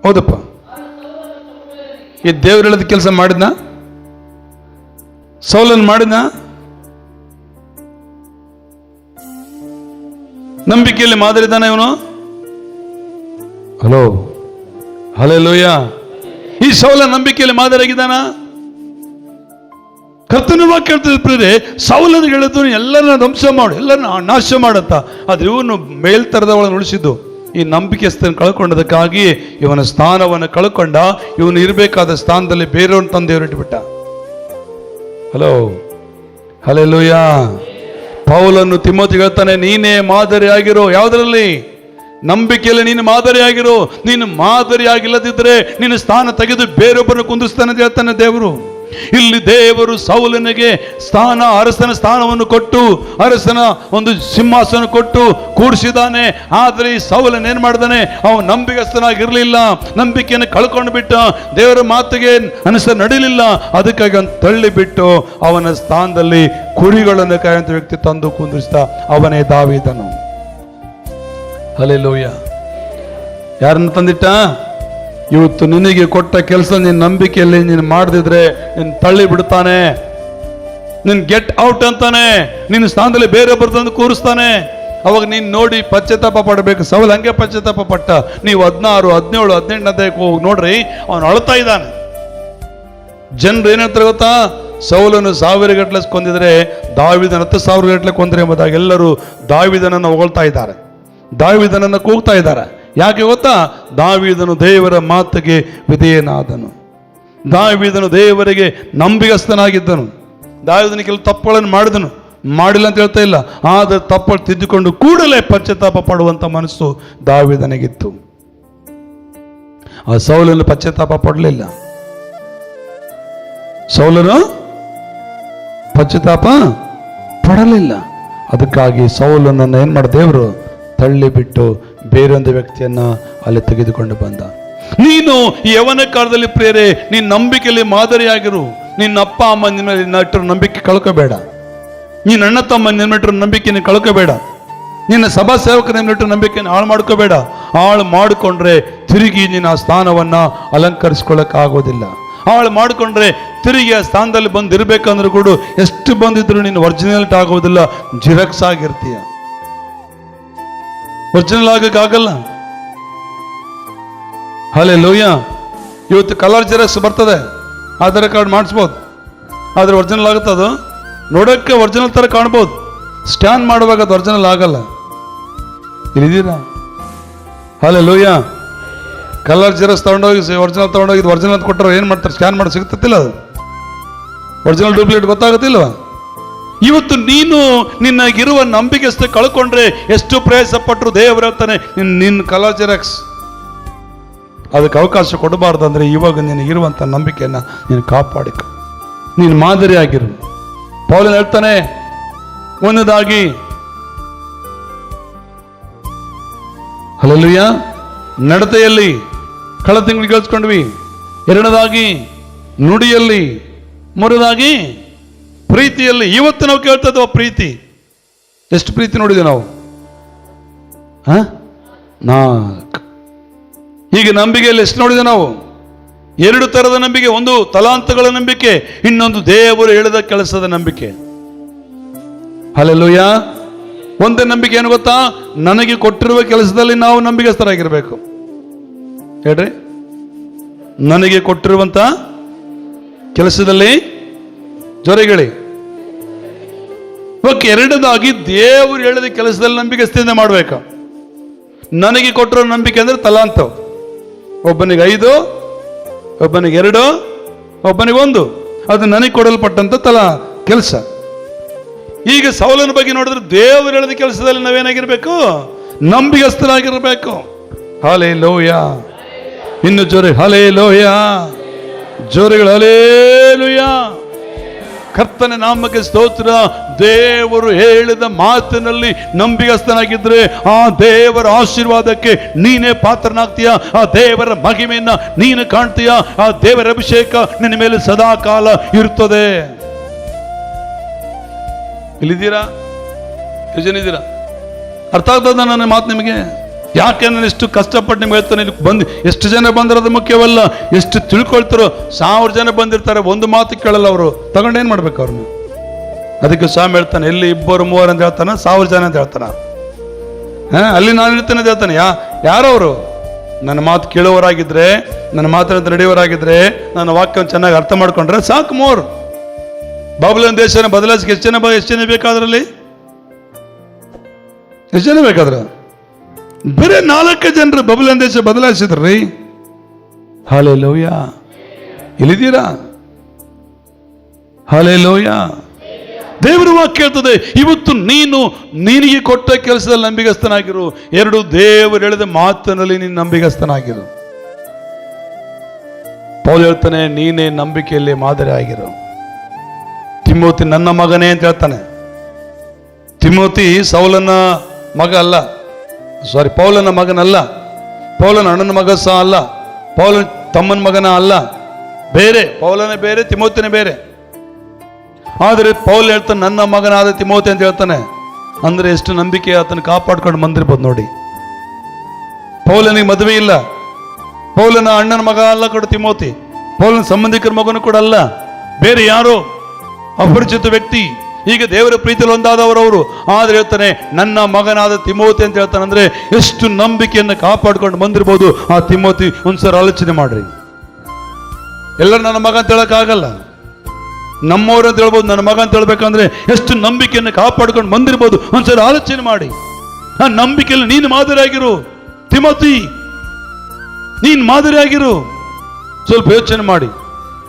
ಹೌದಪ್ಪ, ಈ ದೇವ್ರು ಹೇಳದ ಕೆಲಸ ಮಾಡಿದ್ನ? ಸೌಲನ್ ಮಾಡಿದ್ನ? ನಂಬಿಕೆಯಲ್ಲಿ ಮಾದರಿ ಇದ್ದಾನೆ ಇವನು. Hello, hallelujah. ಈ ಸೌಲ ನಂಬಿಕೆಯಲ್ಲಿ ಮಾದರಿ ಆಗಿದ್ದಾನ? ಕರ್ತನ ವಾಕ್ಯ ಹೇಳ್ತಿದ್ರೆ ಸೌಲನಿಗೆ ಹೇಳಿದ್ರು ಎಲ್ಲರನ್ನ ಧ್ವಂಸ ಮಾಡು, ಎಲ್ಲರನ್ನ ನಾಶ ಮಾಡಂತ. ಆದ್ರೆ ಇವನು ಮೇಲ್ತರದವಳನ್ನು ಉಳಿಸಿದ್ದು ಈ ನಂಬಿಕೆಸ್ತನ ಕಳ್ಕೊಂಡದಕ್ಕಾಗಿ ಇವನ ಸ್ಥಾನವನ್ನು ಕಳ್ಕೊಂಡ. ಇವನು ಇರಬೇಕಾದ ಸ್ಥಾನದಲ್ಲಿ ಬೇರೆಯವ್ರನ್ನ ತಂದೆಯವರು ಇಟ್ಬಿಟ್ಟ. Hello, hallelujah. ಪೌಲನ್ನು ತಿಮೋತಿಗೆ ಹೇಳ್ತಾನೆ, ನೀನೇ ಮಾದರಿ ಆಗಿರೋ. ಯಾವುದರಲ್ಲಿ? ನಂಬಿಕೆಯಲ್ಲಿ ನೀನು ಮಾದರಿ ಆಗಿರೋ. ನೀನು ಮಾದರಿ ಆಗಿಲ್ಲದಿದ್ರೆ ನಿನ್ನ ಸ್ಥಾನ ತೆಗೆದು ಬೇರೊಬ್ಬರನ್ನು ಕುಂದಿಸ್ತಾನೆ ಅಂತ ಹೇಳ್ತಾನೆ ದೇವರು. ಇಲ್ಲಿ ದೇವರು ಸೌಲನಿಗೆ ಅರಸನ ಸ್ಥಾನವನ್ನು ಕೊಟ್ಟು, ಅರಸನ ಒಂದು ಸಿಂಹಾಸನ ಕೊಟ್ಟು ಕೂಡಿಸಿದ್ದಾನೆ. ಆದರೆ ಈ ಸೌಲನ್ ಏನ್ ಮಾಡಿದಾನೆ? ಅವನು ನಂಬಿಕಸ್ಥನಾಗಿರ್ಲಿಲ್ಲ, ನಂಬಿಕೆಯನ್ನು ಕಳ್ಕೊಂಡು ಬಿಟ್ಟ, ದೇವರ ಮಾತಿಗೆ ಅನುಸಾರ ನಡೀಲಿಲ್ಲ. ಅದಕ್ಕಾಗಿ ಅವನು ತಳ್ಳಿ ಬಿಟ್ಟು ಅವನ ಸ್ಥಾನದಲ್ಲಿ ಕುರಿಗಳನ್ನು ಕಾಯುವಂತ ವ್ಯಕ್ತಿ ತಂದು ಕುಂದಿಸ್ತ. ಅವನೇ ದಾವೀದನು. ಹಲ್ಲೆಲೂಯ. ಯಾರನ್ನು ತಂದಿಟ್ಟ? ಇವತ್ತು ನಿನಗೆ ಕೊಟ್ಟ ಕೆಲಸ ನಿನ್ನ ನಂಬಿಕೆಯಲ್ಲಿ ನೀನು ಮಾಡದಿದ್ರೆ ನಿನ್ನ ತಳ್ಳಿ ಬಿಡ್ತಾನೆ, ನಿನ್ ಗೆಟ್ ಔಟ್ ಅಂತಾನೆ, ನಿನ್ನ ಸ್ಥಾನದಲ್ಲಿ ಬೇರೊಬ್ಬರು ತಂದು ಕೂರಿಸ್ತಾನೆ. ಅವಾಗ ನೀನು ನೋಡಿ ಪಶ್ಚಾತ್ತಾಪ ಪಡಬೇಕು. ಸೌಲ್ ಹಂಗೆ ಪಶ್ಚಾತ್ತಾಪ ಪಟ್ಟ. ನೀವು 16, 17, 18 ಹೋಗಿ ನೋಡ್ರಿ, ಅವನು ಅಳ್ತಾ ಇದ್ದಾನೆ. ಜನರು ಏನಂತಾರೆ ಗೊತ್ತಾ? ಸೌಲನು 1000 ಗಟ್ಟಲೆ ಕೊಂದಿದ್ರೆ ದಾವೀದನ 10,000 ಗಟ್ಟಲೆ ಕೊಂದ್ರೆ ಎಂಬುದಾಗಿ ಎಲ್ಲರೂ ದಾವೀದನನ್ನು ಹೊಗಳ್ತಾ ಇದ್ದಾರೆ, ದಾವೀದನನ್ನು ಕೂಗ್ತಾ ಇದ್ದಾರೆ. ಯಾಕೆ ಗೊತ್ತಾ? ದಾವೀದನು ದೇವರ ಮಾತಿಗೆ ವಿಧೇಯನಾದನು, ದಾವೀದನು ದೇವರಿಗೆ ನಂಬಿಗಸ್ತನಾಗಿದ್ದನು. ದಾವೀದನ ಕೆಲವು ತಪ್ಪುಗಳನ್ನು ಮಾಡಿದನು, ಮಾಡಿಲ್ಲ ಅಂತ ಹೇಳ್ತಾ ಇಲ್ಲ, ಆದರೆ ತಪ್ಪು ತಿದ್ದುಕೊಂಡು ಕೂಡಲೇ ಪಶ್ಚಾತ್ತಾಪ ಪಡುವಂತ ಮನಸ್ಸು ದಾವೀದನಿಗಿತ್ತು. ಆ ಸೌಲನು ಪಶ್ಚಾತ್ತಾಪ ಪಡಲಿಲ್ಲ. ಸೌಲನು ಪಶ್ಚಾತ್ತಾಪ ಪಡಲಿಲ್ಲ. ಅದಕ್ಕಾಗಿ ಸೌಲನನ್ನು ಏನ್ ಮಾಡ ದೇವರು ತಳ್ಳಿ ಬಿಟ್ಟು ಬೇರೊಂದು ವ್ಯಕ್ತಿಯನ್ನ ಅಲ್ಲಿ ತೆಗೆದುಕೊಂಡು ಬಂದ. ನೀನು ಯವನ ಕಾಲದಲ್ಲಿ ಪ್ರೇರೆ, ನೀನ್ ನಂಬಿಕೆಯಲ್ಲಿ ಮಾದರಿಯಾಗಿರು. ನಿನ್ನ ಅಪ್ಪ ಅಮ್ಮ ನಿನ್ನ ಇಟ್ಟರು ನಂಬಿಕೆ ಕಳ್ಕೋಬೇಡ. ನೀನ್ ಅಣ್ಣ ತಮ್ಮ ನಿನ್ನ ನಂಬಿಕೆಯನ್ನು ಕಳ್ಕೋಬೇಡ. ನಿನ್ನ ಸಭಾ ಸೇವಕರ ನಿನ್ನ ನಂಬಿಕೆಯನ್ನು ಹಾಳು ಮಾಡ್ಕೋಬೇಡ. ಹಾಳು ಮಾಡಿಕೊಂಡ್ರೆ ತಿರುಗಿ ನಿನ್ನ ಆ ಸ್ಥಾನವನ್ನ ಅಲಂಕರಿಸ್ಕೊಳ್ಳಕ್ ಆಗೋದಿಲ್ಲ. ಹಾಳು ಮಾಡಿಕೊಂಡ್ರೆ ತಿರುಗಿ ಆ ಸ್ಥಾನದಲ್ಲಿ ಬಂದಿರ್ಬೇಕಂದ್ರೂ ಕೂಡ ಎಷ್ಟು ಬಂದಿದ್ರು ನೀನು ಒರಿಜಿನಲ್ಟ್ ಆಗೋದಿಲ್ಲ, ಜಿರಕ್ಸ್ ಆಗಿರ್ತೀಯ. ಒರಿಜಿನಲ್ ಆಗಕ್ಕಾಗಲ್ಲ. ಹಲ್ಲೆಲೂಯ. ಇವತ್ತು ಕಲರ್ ಜೆರಾಕ್ಸ್ ಬರ್ತದೆ, ಆಧಾರ್ ಕಾರ್ಡ್ ಮಾಡಿಸ್ಬೋದು, ಆದ್ರೆ ಒರಿಜಿನಲ್ ಆಗುತ್ತೆ. ಅದು ನೋಡೋಕ್ಕೆ ಒರಿಜಿನಲ್ ತರ ಕಾಣ್ಬೋದು, ಸ್ಕ್ಯಾನ್ ಮಾಡುವಾಗ ಅದು ಒರಿಜಿನಲ್ ಆಗಲ್ಲ. ಇಲ್ಲಿದ್ದೀರಾ? ಹಲ್ಲೆಲೂಯ. ಕಲರ್ ಜೆರಾಕ್ಸ್ ತಗೊಂಡೋಗಿ ಒರಿಜಿನಲ್ ತಗೊಂಡೋಗಿ ಒರಿಜಿನಲ್ ಕೊಟ್ಟರೆ ಏನು ಮಾಡ್ತಾರೆ? ಸ್ಕ್ಯಾನ್ ಮಾಡಿ ಸಿಗ್ತಿಲ್ಲ, ಅದು ಒರಿಜಿನಲ್ ಡೂಪ್ಲಿಕೇಟ್ ಗೊತ್ತಾಗುತ್ತಿಲ್ವಾ? ಇವತ್ತು ನೀನು ನಿನ್ನಗಿರುವ ನಂಬಿಕೆಷ್ಟು ಕಳ್ಕೊಂಡ್ರೆ ಎಷ್ಟು ಪ್ರಯಾಸ ಪಟ್ಟರು ದೇವರು ಹೇಳ್ತಾನೆ, ನಿನ್ನ ಕಲರ್ ಜೆರಾಕ್ಸ್ ಅದಕ್ಕೆ ಅವಕಾಶ ಕೊಡಬಾರ್ದು. ಅಂದ್ರೆ ಇವಾಗ ನಿನಗಿರುವಂತ ನಂಬಿಕೆಯನ್ನ ನೀನು ಕಾಪಾಡಿಕ, ನೀನು ಮಾದರಿ ಆಗಿರು. ಪೌಲನು ಹೇಳ್ತಾನೆ, ಒಂದದಾಗಿ ಹಲ್ಲೆಲೂಯ ನಡತೆಯಲ್ಲಿ ಕಳೆದ ತಿಂಗಳಿಗೆ ಕಳಿಸ್ಕೊಂಡ್ವಿ, ಎರಡನೇದಾಗಿ ನುಡಿಯಲ್ಲಿ, ಮೂರನೇದಾಗಿ ಪ್ರೀತಿಯಲ್ಲಿ. ಇವತ್ತು ನಾವು ಕೇಳ್ತಾ ಇದ್ದೇವೆ ಪ್ರೀತಿ. ಎಷ್ಟು ಪ್ರೀತಿ ನೋಡಿದ್ವಿ ನಾವು? 4. ಈಗ ನಂಬಿಕೆಯಲ್ಲಿ ಎಷ್ಟು ನೋಡಿದೆ ನಾವು? 2 ತರದ ನಂಬಿಕೆ. ಒಂದು ತಲಾಂತಗಳ ನಂಬಿಕೆ, ಇನ್ನೊಂದು ದೇವರು ಹೇಳಿದ ಕೆಲಸದ ನಂಬಿಕೆ. ಹಲ್ಲೆಲೂಯ. ಒಂದೇ ನಂಬಿಕೆ ಏನು ಗೊತ್ತಾ? ನನಗೆ ಕೊಟ್ಟಿರುವ ಕೆಲಸದಲ್ಲಿ ನಾವು ನಂಬಿಕೆಸ್ಥರಾಗಿರ್ಬೇಕು. ಹೇಳ್ರಿ, ನನಗೆ ಕೊಟ್ಟಿರುವಂತ ಕೆಲಸದಲ್ಲಿ ಜೊರೆಗಳಿ. ಓಕೆ. ಎರಡನೇದಾಗಿ ದೇವರು ಹೇಳಿದ ಕೆಲಸದಲ್ಲಿ ನಂಬಿಕೆಸ್ಥಿಂದ ಮಾಡಬೇಕು. ನನಗೆ ಕೊಟ್ಟಿರೋ ನಂಬಿಕೆ ಅಂದ್ರೆ ತಲಾಂತ. ಒಬ್ಬನಿಗೆ 5, ಒಬ್ಬನಿಗೆ 2, ಒಬ್ಬನಿಗೆ 1. ಅದು ನನಗೆ ಕೊಡಲ್ಪಟ್ಟಂತ ಕೆಲಸ. ಈಗ ಸೌಲನ ಬಗ್ಗೆ ನೋಡಿದ್ರೆ ದೇವರು ಹೇಳಿದ ಕೆಲಸದಲ್ಲಿ ನಾವೇನಾಗಿರ್ಬೇಕು? ನಂಬಿಗಸ್ತರಾಗಿರ್ಬೇಕು. ಹಲ್ಲೆಲೂಯ. ಇನ್ನು ಜೋರೆ ಹಲ್ಲೆಲೂಯ, ಜೋರೆಗಳು ಹಲ್ಲೆಲೂಯ. ಕರ್ತನ ನಾಮಕ್ಕೆ ಸ್ತೋತ್ರ. ದೇವರು ಹೇಳಿದ ಮಾತಿನಲ್ಲಿ ನಂಬಿಗಸ್ತನಾಗಿದ್ರೆ ಆ ದೇವರ ಆಶೀರ್ವಾದಕ್ಕೆ ನೀನೇ ಪಾತ್ರನಾಗ್ತೀಯ. ಆ ದೇವರ ಮಹಿಮೆಯನ್ನ ನೀನು ಕಾಣ್ತೀಯ. ಆ ದೇವರ ಅಭಿಷೇಕ ನಿನ್ನ ಮೇಲೆ ಸದಾ ಕಾಲ ಇರುತ್ತದೆ. ಇಲ್ಲಿದ್ದೀರಾ? ಎಷ್ಟು ಜನ ಇದ್ದೀರಾ? ಅರ್ಥ ಆಗ್ತದ ನನ್ನ ಮಾತು ನಿಮಗೆ? ಯಾಕೆ ನಾನು ಎಷ್ಟು ಕಷ್ಟಪಟ್ಟು ನಿಮ್ಗೆ ಹೇಳ್ತಾನೆ, ಇಲ್ಲಿ ಬಂದು ಎಷ್ಟು ಜನ ಬಂದಿರೋದು ಮುಖ್ಯವಲ್ಲ, ಎಷ್ಟು ತಿಳ್ಕೊಳ್ತಾರೋ. 1000 ಜನ ಬಂದಿರ್ತಾರೆ, ಒಂದು ಮಾತು ಕೇಳಲ್ಲ ಅವರು, ತಗೊಂಡೇನು ಮಾಡ್ಬೇಕು ಅವ್ರನ್ನ? ಅದಕ್ಕೆ ಸ್ವಾಮಿ ಹೇಳ್ತಾನೆ, ಎಲ್ಲಿ 2 3 ಅಂತ ಹೇಳ್ತಾನೆ, 1000 ಜನ ಅಂತ ಹೇಳ್ತಾನೆ. ಅಲ್ಲಿ ನಾನು ಇರ್ತೇನೆ ಅಂತ ಹೇಳ್ತಾನೆ. ಯಾರವರು? ನನ್ನ ಮಾತು ಕೇಳುವವರಾಗಿದ್ರೆ, ನನ್ನ ಮಾತಿನಂತ ನಡೆಯುವವರಾಗಿದ್ರೆ, ನನ್ನ ವಾಕ್ಯವನ್ನು ಚೆನ್ನಾಗಿ ಅರ್ಥ ಮಾಡ್ಕೊಂಡ್ರೆ ಸಾಕು. ಮೋರ್ ಬಾಬುಲನ್ ದೇಶನ ಬದಲಾಯಿಸಕ್ಕೆ ಎಷ್ಟು ಜನ ಬೇಕಾದ್ರಲ್ಲಿ? ಎಷ್ಟು ಜನ ಬೇಕಾದ್ರ? ಬರೀ 4 ಜನರು ಬಾಬುಲನ್ ದೇಶ ಬದಲಾಯಿಸಿದ್ರಿ. ಹಲ್ಲೆಲೂಯಾ. ಇಲ್ಲಿದ್ದೀರಾ? ಹಲ್ಲೆಲೂಯಾ. ದೇವರ ವಾಕ್ಯ ಹೇಳ್ತದೆ, ಇವತ್ತು ನಿನಗೆ ಕೊಟ್ಟ ಕೆಲಸದಲ್ಲಿ ನಂಬಿಗಸ್ತನಾಗಿರು. 2 ದೇವರು ಹೇಳಿದ ಮಾತಿನಲ್ಲಿ ನೀನು ನಂಬಿಗಸ್ತನಾಗಿರು. ಪೌಲ್ ಹೇಳ್ತಾನೆ, ನೀನೇ ನಂಬಿಕೆಯಲ್ಲಿ ಮಾದರಿ ಆಗಿರು. ತಿಮೋತಿ ನನ್ನ ಮಗನೇ ಅಂತ ಹೇಳ್ತಾನೆ. ತಿಮೋತಿ ಸೌಲನ ಮಗ ಅಲ್ಲ, ಪೌಲನ ಮಗನಲ್ಲ, ಪೌಲನ ಅಣ್ಣನ ಮಗ ಸಹ ಅಲ್ಲ, ಪೌಲನ ತಮ್ಮನ ಮಗನ ಅಲ್ಲ, ಬೇರೆ. ಪೌಲನೇ ಬೇರೆ, ತಿಮೋತಿನೇ ಬೇರೆ. ಆದರೆ ಪೌಲ್ ಹೇಳ್ತಾನೆ, ನನ್ನ ಮಗನಾದ ತಿಮೋತಿ ಅಂತ ಹೇಳ್ತಾನೆ. ಅಂದ್ರೆ ಎಷ್ಟು ನಂಬಿಕೆ ಆತನ ಕಾಪಾಡ್ಕೊಂಡು ಬಂದಿರ್ಬೋದು ನೋಡಿ. ಪೌಲನಿಗೆ ಮದುವೆ ಇಲ್ಲ, ಪೌಲನ ಅಣ್ಣನ ಮಗ ಅಲ್ಲ ಕೂಡ ತಿಮೋತಿ, ಪೌಲನ ಸಂಬಂಧಿಕರ ಮಗನು ಕೂಡ ಅಲ್ಲ, ಬೇರೆ ಯಾರೋ ಅಪರಿಚಿತ ವ್ಯಕ್ತಿ. ಈಗ ದೇವರ ಪ್ರೀತಿಯಲ್ಲಿ ಒಂದಾದವರವರು. ಆದ್ರೆ ಹೇಳ್ತಾನೆ, ನನ್ನ ಮಗನಾದ ತಿಮೋತಿ ಅಂತ ಹೇಳ್ತಾನೆ. ಅಂದ್ರೆ ಎಷ್ಟು ನಂಬಿಕೆಯನ್ನು ಕಾಪಾಡ್ಕೊಂಡು ಬಂದಿರ್ಬೋದು ಆ ತಿಮೋತಿ. ಒಂದ್ಸಲ ಆಲೋಚನೆ ಮಾಡ್ರಿ. ಎಲ್ಲರೂ ನನ್ನ ಮಗ ಅಂತ ಹೇಳಕ್ಕಾಗಲ್ಲ, ನಮ್ಮವ್ರು ಅಂತ ಹೇಳ್ಬೋದು. ನನ್ನ ಮಗ ಅಂತ ಹೇಳ್ಬೇಕಂದ್ರೆ ಎಷ್ಟು ನಂಬಿಕೆಯನ್ನು ಕಾಪಾಡ್ಕೊಂಡು ಬಂದಿರ್ಬೋದು. ಒಂದ್ಸಲ ಆಲೋಚನೆ ಮಾಡಿ. ಆ ನಂಬಿಕೆಯಲ್ಲಿ ನೀನು ಮಾದರಿಯಾಗಿರು ತಿಮೋತಿ, ನೀನು ಮಾದರಿಯಾಗಿರು. ಸ್ವಲ್ಪ ಯೋಚನೆ ಮಾಡಿ,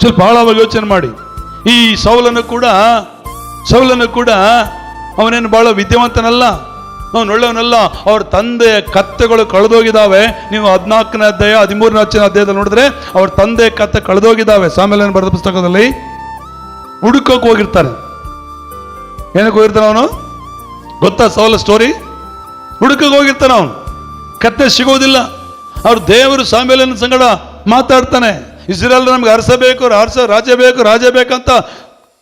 ಸ್ವಲ್ಪ ಆಳವಾಗಿ ಯೋಚನೆ ಮಾಡಿ. ಈ ಸೌಲನು ಕೂಡ ಅವನೇನು ಬಹಳ ವಿದ್ಯಾವಂತನಲ್ಲ, ಅವನು ಒಳ್ಳೆಯವನಲ್ಲ. ಅವ್ರ ತಂದೆಯ ಕತ್ತೆಗಳು ಕಳೆದೋಗಿದ್ದಾವೆ. ನೀವು 14ನೇ ಅಧ್ಯಾಯ 13ನೇ ಅಧ್ಯಾಯದಲ್ಲಿ ನೋಡಿದ್ರೆ ಅವ್ರ ತಂದೆಯ ಕತ್ತೆ ಕಳೆದೋಗಿದ್ದಾವೆ. ಸಾಮೇಲನ ಬರೆದ ಪುಸ್ತಕದಲ್ಲಿ ಹುಡುಕೋಕೆ ಹೋಗಿರ್ತಾನೆ. ಏನಕ್ಕೆ ಹೋಗಿರ್ತಾನೆ ಅವನು ಗೊತ್ತಾ? ಸೌಲ ಸ್ಟೋರಿ. ಹುಡುಕಕ್ಕೆ ಹೋಗಿರ್ತಾನೆ ಅವನು, ಕತ್ತೆ ಸಿಗೋದಿಲ್ಲ. ಅವ್ರು ದೇವರು ಸಾಮೇಲನ ಸಂಗಡ ಮಾತಾಡ್ತಾನೆ. ಇಸ್ರಾಯೇಲ್ ನಮ್ಗೆ ಅರಸ ಬೇಕು, ರಾಜ ಬೇಕಂತ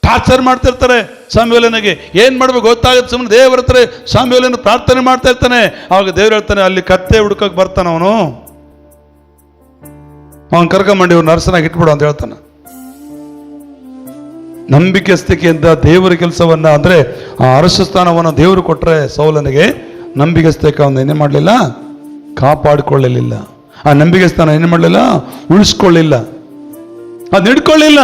ಟಾರ್ಚರ್ ಮಾಡ್ತಿರ್ತಾರೆ ಸಾಮ್ಯುಯೇಲನಿಗೆ. ಏನ್ ಮಾಡ್ಬೇಕು ಗೊತ್ತಾಗುತ್ತೆ, ಸುಮ್ಮನೆ ದೇವರ ಹತ್ರ ಸಾಮ್ಯುಯೇಲನ ಪ್ರಾರ್ಥನೆ ಮಾಡ್ತಾ ಇರ್ತಾನೆ. ಆವಾಗ ದೇವ್ರು ಹೇಳ್ತಾನೆ, ಅಲ್ಲಿ ಕತ್ತೆ ಹುಡುಕಕ್ಕೆ ಬರ್ತಾನ ಅವನು ಕರ್ಕೊಂಬಂಡಿ ಇವ್ನ ಅರಸನಾಗಿ ಇಟ್ಬಿಡು ಅಂತ ಹೇಳ್ತಾನೆ. ನಂಬಿಕೆಸ್ತಿಕೆಯಿಂದ ದೇವರ ಕೆಲಸವನ್ನ, ಅಂದ್ರೆ ಆ ಅರಸ ಸ್ಥಾನವನ್ನು ದೇವರು ಕೊಟ್ರೆ ಸೌಲನಿಗೆ, ನಂಬಿಕೆಸ್ತಿಕೆ ಅವನು ಏನೇ ಮಾಡಲಿಲ್ಲ, ಕಾಪಾಡಿಕೊಳ್ಳಲಿಲ್ಲ. ಆ ನಂಬಿಕೆ ಸ್ಥಾನ ಏನು ಮಾಡಲಿಲ್ಲ, ಉಳಿಸ್ಕೊಳ್ಳಿಲ್ಲ, ಅದು ಹಿಡ್ಕೊಳ್ಳಿಲ್ಲ.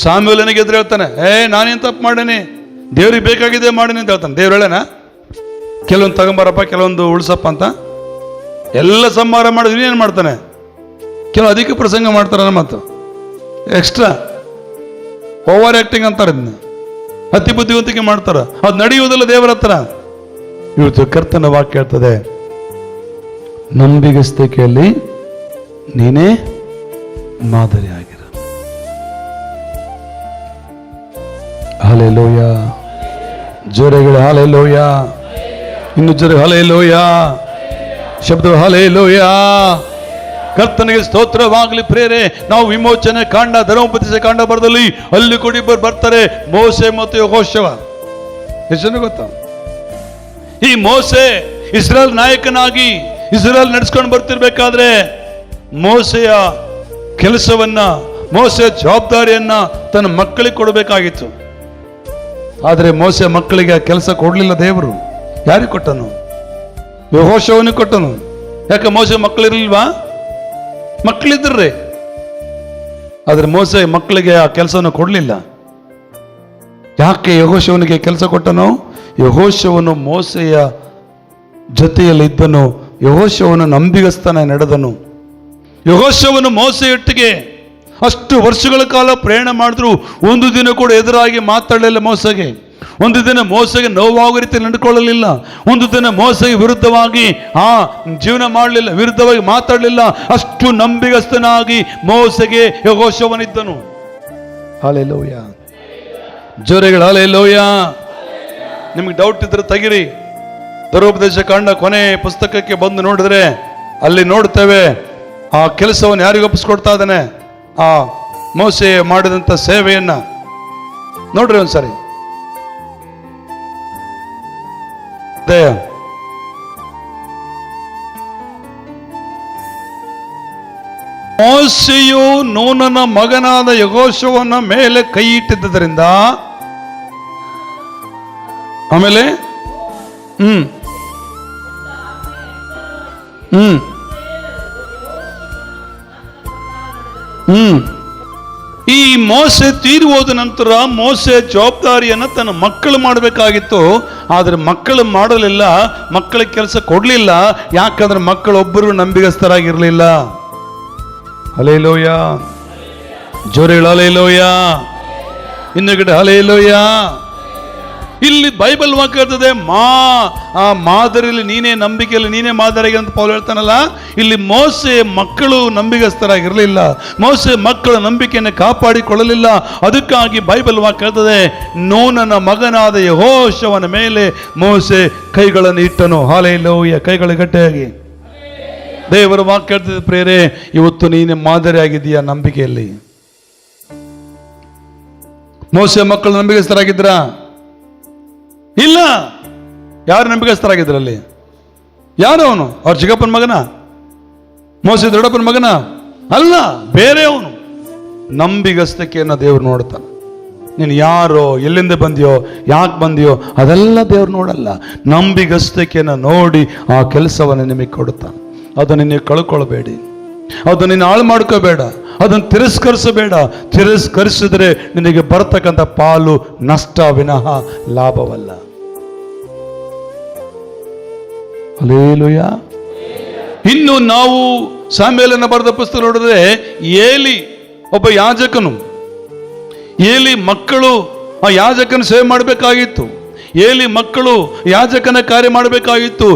ಸಾಮ್ಯುಯೇಲನಿಗೆ ಎದುರು ಹೇಳ್ತಾನೆ, ನಾನೇನು ತಪ್ಪು ಮಾಡೇನಿ, ದೇವ್ರಿಗೆ ಬೇಕಾಗಿದೆ ಮಾಡೀನಿ ಅಂತ ಹೇಳ್ತಾನೆ. ದೇವ್ರು ಹೇಳೇನ ಕೆಲವೊಂದು ತಗೊಂಬಾರಪ್ಪ, ಕೆಲವೊಂದು ಉಳಿಸಪ್ಪ ಅಂತ ಎಲ್ಲ ಸಂಹಾರ ಮಾಡಿದ್ವಿ. ಏನು ಮಾಡ್ತಾನೆ, ಕೆಲವು ಅಧಿಕ ಪ್ರಸಂಗ ಮಾಡ್ತಾರ, ಮತ್ತು ಎಕ್ಸ್ಟ್ರಾ ಓವರ್ ಆಕ್ಟಿಂಗ್ ಅಂತಾರೆ, ಇದನ್ನ ಅತಿ ಬುದ್ಧಿವಂತಿಕೆ ಮಾಡ್ತಾರ. ಅದು ನಡೆಯುವುದಿಲ್ಲ ದೇವರ ಹತ್ರ. ಇವತ್ತು ಕರ್ತನ ವಾಕ್ಯ ಹೇಳ್ತದೆ, ನಂಬಿಗಸ್ತಿಕೆಯಲ್ಲಿ ನೀನೇ ಮಾದರಿ ಆಗಿರ. ಹಲ್ಲೆಲೂಯ. ಜೋರೆಗಳು ಹಲ್ಲೆಲೂಯ. ಇನ್ನು ಜೋರೆ ಹಲ್ಲೆಲೂಯ. ಶಬ್ದ ಹಲ್ಲೆಲೂಯ. ಕರ್ತನಿಗೆ ಸ್ತೋತ್ರವಾಗಲಿ. ಪ್ರೇರೆ, ನಾವು ವಿಮೋಚನೆ ಕಾಂಡ, ಧರ್ಮೋಪದೇಶ ಕಾಂಡ ಬರದಲ್ಲಿ ಅಲ್ಲಿ ಕೂಡ ಇಬ್ಬರು ಬರ್ತಾರೆ, ಮೋಸೆ ಮತ್ತು ಯೆಹೋಶುವ. ಎಷ್ಟು ಜನ ಗೊತ್ತಾ? ಈ ಮೋಸೆ ಇಸ್ರಾಯೇಲ್ ನಾಯಕನಾಗಿ ಇಸ್ರಾಯೇಲ್ ನಡೆಸ್ಕೊಂಡು ಬರ್ತಿರ್ಬೇಕಾದ್ರೆ ಮೋಸೆಯ ಕೆಲಸವನ್ನ, ಮೋಸೆಯ ಜವಾಬ್ದಾರಿಯನ್ನ ತನ್ನ ಮಕ್ಕಳಿಗೆ ಕೊಡಬೇಕಾಗಿತ್ತು. ಆದರೆ ಮೋಸೆ ಮಕ್ಕಳಿಗೆ ಆ ಕೆಲಸ ಕೊಡ್ಲಿಲ್ಲ ದೇವರು. ಯಾರಿಗೆ ಕೊಟ್ಟನು? ಯೆಹೋಶುವನಿಗೆ ಕೊಟ್ಟನು. ಯಾಕೆ? ಮೋಸೆ ಮಕ್ಕಳಿರ್ಲಿಲ್ವಾ? ಮಕ್ಕಳಿದ್ರಿ, ಆದ್ರೆ ಮೋಸೆ ಮಕ್ಕಳಿಗೆ ಆ ಕೆಲಸವನ್ನು ಕೊಡ್ಲಿಲ್ಲ. ಯಾಕೆ ಯೆಹೋಶುವನಿಗೆ ಕೆಲಸ ಕೊಟ್ಟನು? ಯೆಹೋಶುವನು ಮೋಸೆಯ ಜೊತೆಯಲ್ಲಿ ಇದ್ದನು. ಯೆಹೋಶುವನು ನಂಬಿಗಸ್ತನ ನಡೆದನು. ಯೆಹೋಶುವನು ಮೋಸೆಯೊಟ್ಟಿಗೆ ಅಷ್ಟು ವರ್ಷಗಳ ಕಾಲ ಪ್ರಯಾಣ ಮಾಡಿದ್ರು ಒಂದು ದಿನ ಕೂಡ ಎದುರಾಗಿ ಮಾತಾಡಲಿಲ್ಲ ಮೋಸೆಗೆ. ಒಂದು ದಿನ ಮೋಸೆಗೆ ನೋವಾಗುವ ರೀತಿ ನಡ್ಕೊಳ್ಳಲಿಲ್ಲ. ಒಂದು ದಿನ ಮೋಸೆಗೆ ವಿರುದ್ಧವಾಗಿ ಜೀವನ ಮಾಡಲಿಲ್ಲ, ವಿರುದ್ಧವಾಗಿ ಮಾತಾಡಲಿಲ್ಲ. ಅಷ್ಟು ನಂಬಿಗಸ್ತನಾಗಿ ಮೋಸೆಗೆ ಯೆಹೋಶುವನಿದ್ದನು. ಹಲ್ಲೆಲೂಯ. ಜೋರೆಗಳು ಹಲ್ಲೆಲೂಯ. ನಿಮ್ಗೆ ಡೌಟ್ ಇದ್ರೆ ತೆಗಿರಿ, ಧರ್ಮೋಪದೇಶ ಕಾಂಡ ಕೊನೆ ಪುಸ್ತಕಕ್ಕೆ ಬಂದು ನೋಡಿದ್ರೆ ಅಲ್ಲಿ ನೋಡ್ತೇವೆ ಆ ಕೆಲಸವನ್ನು ಯಾರಿಗೆ ಒಪ್ಪಿಸ್ಕೊಡ್ತಾ ಇದ್ದಾನೆ. ಆ ಮೋಸೆ ಮಾಡಿದಂಥ ಸೇವೆಯನ್ನ ನೋಡ್ರಿ ಒಂದ್ಸರಿ. ಮೋಶೆಯು ನೂನನ ಮಗನಾದ ಯೆಹೋಶುವನ ಮೇಲೆ ಕೈ ಇಟ್ಟಿದ್ದರಿಂದ ಆಮೇಲೆ ಈ ಮೋಸೆ ತೀರಿ ಹೋದ ನಂತರ ಮೋಸೆ ಜವಾಬ್ದಾರಿಯನ್ನು ತನ್ನ ಮಕ್ಕಳು ಮಾಡಬೇಕಾಗಿತ್ತು. ಆದರೆ ಮಕ್ಕಳು ಮಾಡಲಿಲ್ಲ, ಮಕ್ಕಳಿಗೆ ಕೆಲಸ ಕೊಡಲಿಲ್ಲ. ಯಾಕಂದ್ರೆ ಮಕ್ಕಳೊಬ್ಬರು ನಂಬಿಗಸ್ತರಾಗಿರಲಿಲ್ಲ. ಹಲ್ಲೆಲೂಯಾ, ಜೋರೇಳು ಹಲ್ಲೆಲೂಯ, ಇನ್ನೊಂದು ಹಲ್ಲೆಲೂಯ. ಇಲ್ಲಿ ಬೈಬಲ್ ವಾಕ್ಯ ಹೇಳ್ತದೆ, ಮಾದರಿಯಲ್ಲಿ ನೀನೇ, ನಂಬಿಕೆಯಲ್ಲಿ ನೀನೇ ಮಾದರಿಗೆ ಅಂತ ಪೌಲ್ ಹೇಳ್ತಾನಲ್ಲ. ಇಲ್ಲಿ ಮೋಸೆ ಮಕ್ಕಳು ನಂಬಿಗಸ್ತರಾಗಿರಲಿಲ್ಲ, ಮೋಸೆ ಮಕ್ಕಳ ನಂಬಿಕೆಯನ್ನು ಕಾಪಾಡಿಕೊಳ್ಳಲಿಲ್ಲ. ಅದಕ್ಕಾಗಿ ಬೈಬಲ್ ವಾಕ್ಯ ಹೇಳ್ತದೆ, ನೂನನ ಮಗನಾದ ಯೆಹೋಶುವನ ಮೇಲೆ ಮೋಸೆ ಕೈಗಳನ್ನು ಇಟ್ಟನು. ಹಲ್ಲೆಲೂಯಾ, ಕೈಗಳ ಗಟ್ಟಿಯಾಗಿ. ದೇವರ ವಾಕ್ಯ ಹೇಳ್ತದೆ, ಪ್ರೇರೆ, ಇವತ್ತು ನೀನೇ ಮಾದರಿ ಆಗಿದೆಯಾ ನಂಬಿಕೆಯಲ್ಲಿ? ಮೋಸೆ ಮಕ್ಕಳು ನಂಬಿಗಸ್ತರಾಗಿದ್ರ? ಇಲ್ಲ. ಯಾರು ನಂಬಿಕಸ್ಥರಾಗಿದ್ರಲ್ಲಿ? ಯಾರು ಅವನು? ಅವ್ರ ಚಿಕ್ಕಪ್ಪನ ಮಗನ? ಮೋಸೆ ದೊಡ್ಡಪ್ಪನ ಮಗನ? ಅಲ್ಲ, ಬೇರೆ ಅವನು. ನಂಬಿಗಸ್ತಕೆಯನ್ನು ದೇವ್ರು ನೋಡ್ತಾನೆ. ನೀನು ಯಾರೋ, ಎಲ್ಲಿಂದ ಬಂದಿಯೋ, ಯಾಕೆ ಬಂದಿಯೋ ಅದೆಲ್ಲ ದೇವ್ರು ನೋಡಲ್ಲ. ನಂಬಿಗಸ್ತಕೆಯನ್ನು ನೋಡಿ ಆ ಕೆಲಸವನ್ನು ನಿಮಗೆ ಕೊಡುತ್ತಾನೆ. ಅದನ್ನು ನಿನಗೆ ಕಳ್ಕೊಳ್ಬೇಡಿ, ಅದನ್ನು ನೀನು ಹಾಳು ಮಾಡ್ಕೋಬೇಡ, ಅದನ್ನು ತಿರಸ್ಕರಿಸಬೇಡ. ತಿರಸ್ಕರಿಸಿದ್ರೆ ನಿನಗೆ ಬರ್ತಕ್ಕಂಥ ಪಾಲು ನಷ್ಟ ವಿನಃ ಲಾಭವಲ್ಲ. ಹಲ್ಲೆಲೂಯಾ. ಇನ್ನು ನಾವು ಸಾಮ್ಯೇಲನ ಬರೆದ ಪುಸ್ತಕ ನೋಡಿದ್ರೆ, ಏಲಿ ಒಬ್ಬ ಯಾಜಕನು. ಏಲಿ ಮಕ್ಕಳು ಆ ಯಾಜಕನ ಸೇವೆ ಮಾಡಬೇಕಾಗಿತ್ತು. ಏಲಿ ಮಕ್ಕಳು ಯಾಜಕನ ಕಾರ್ಯ ಮಾಡಬೇಕಾಗಿತ್ತು.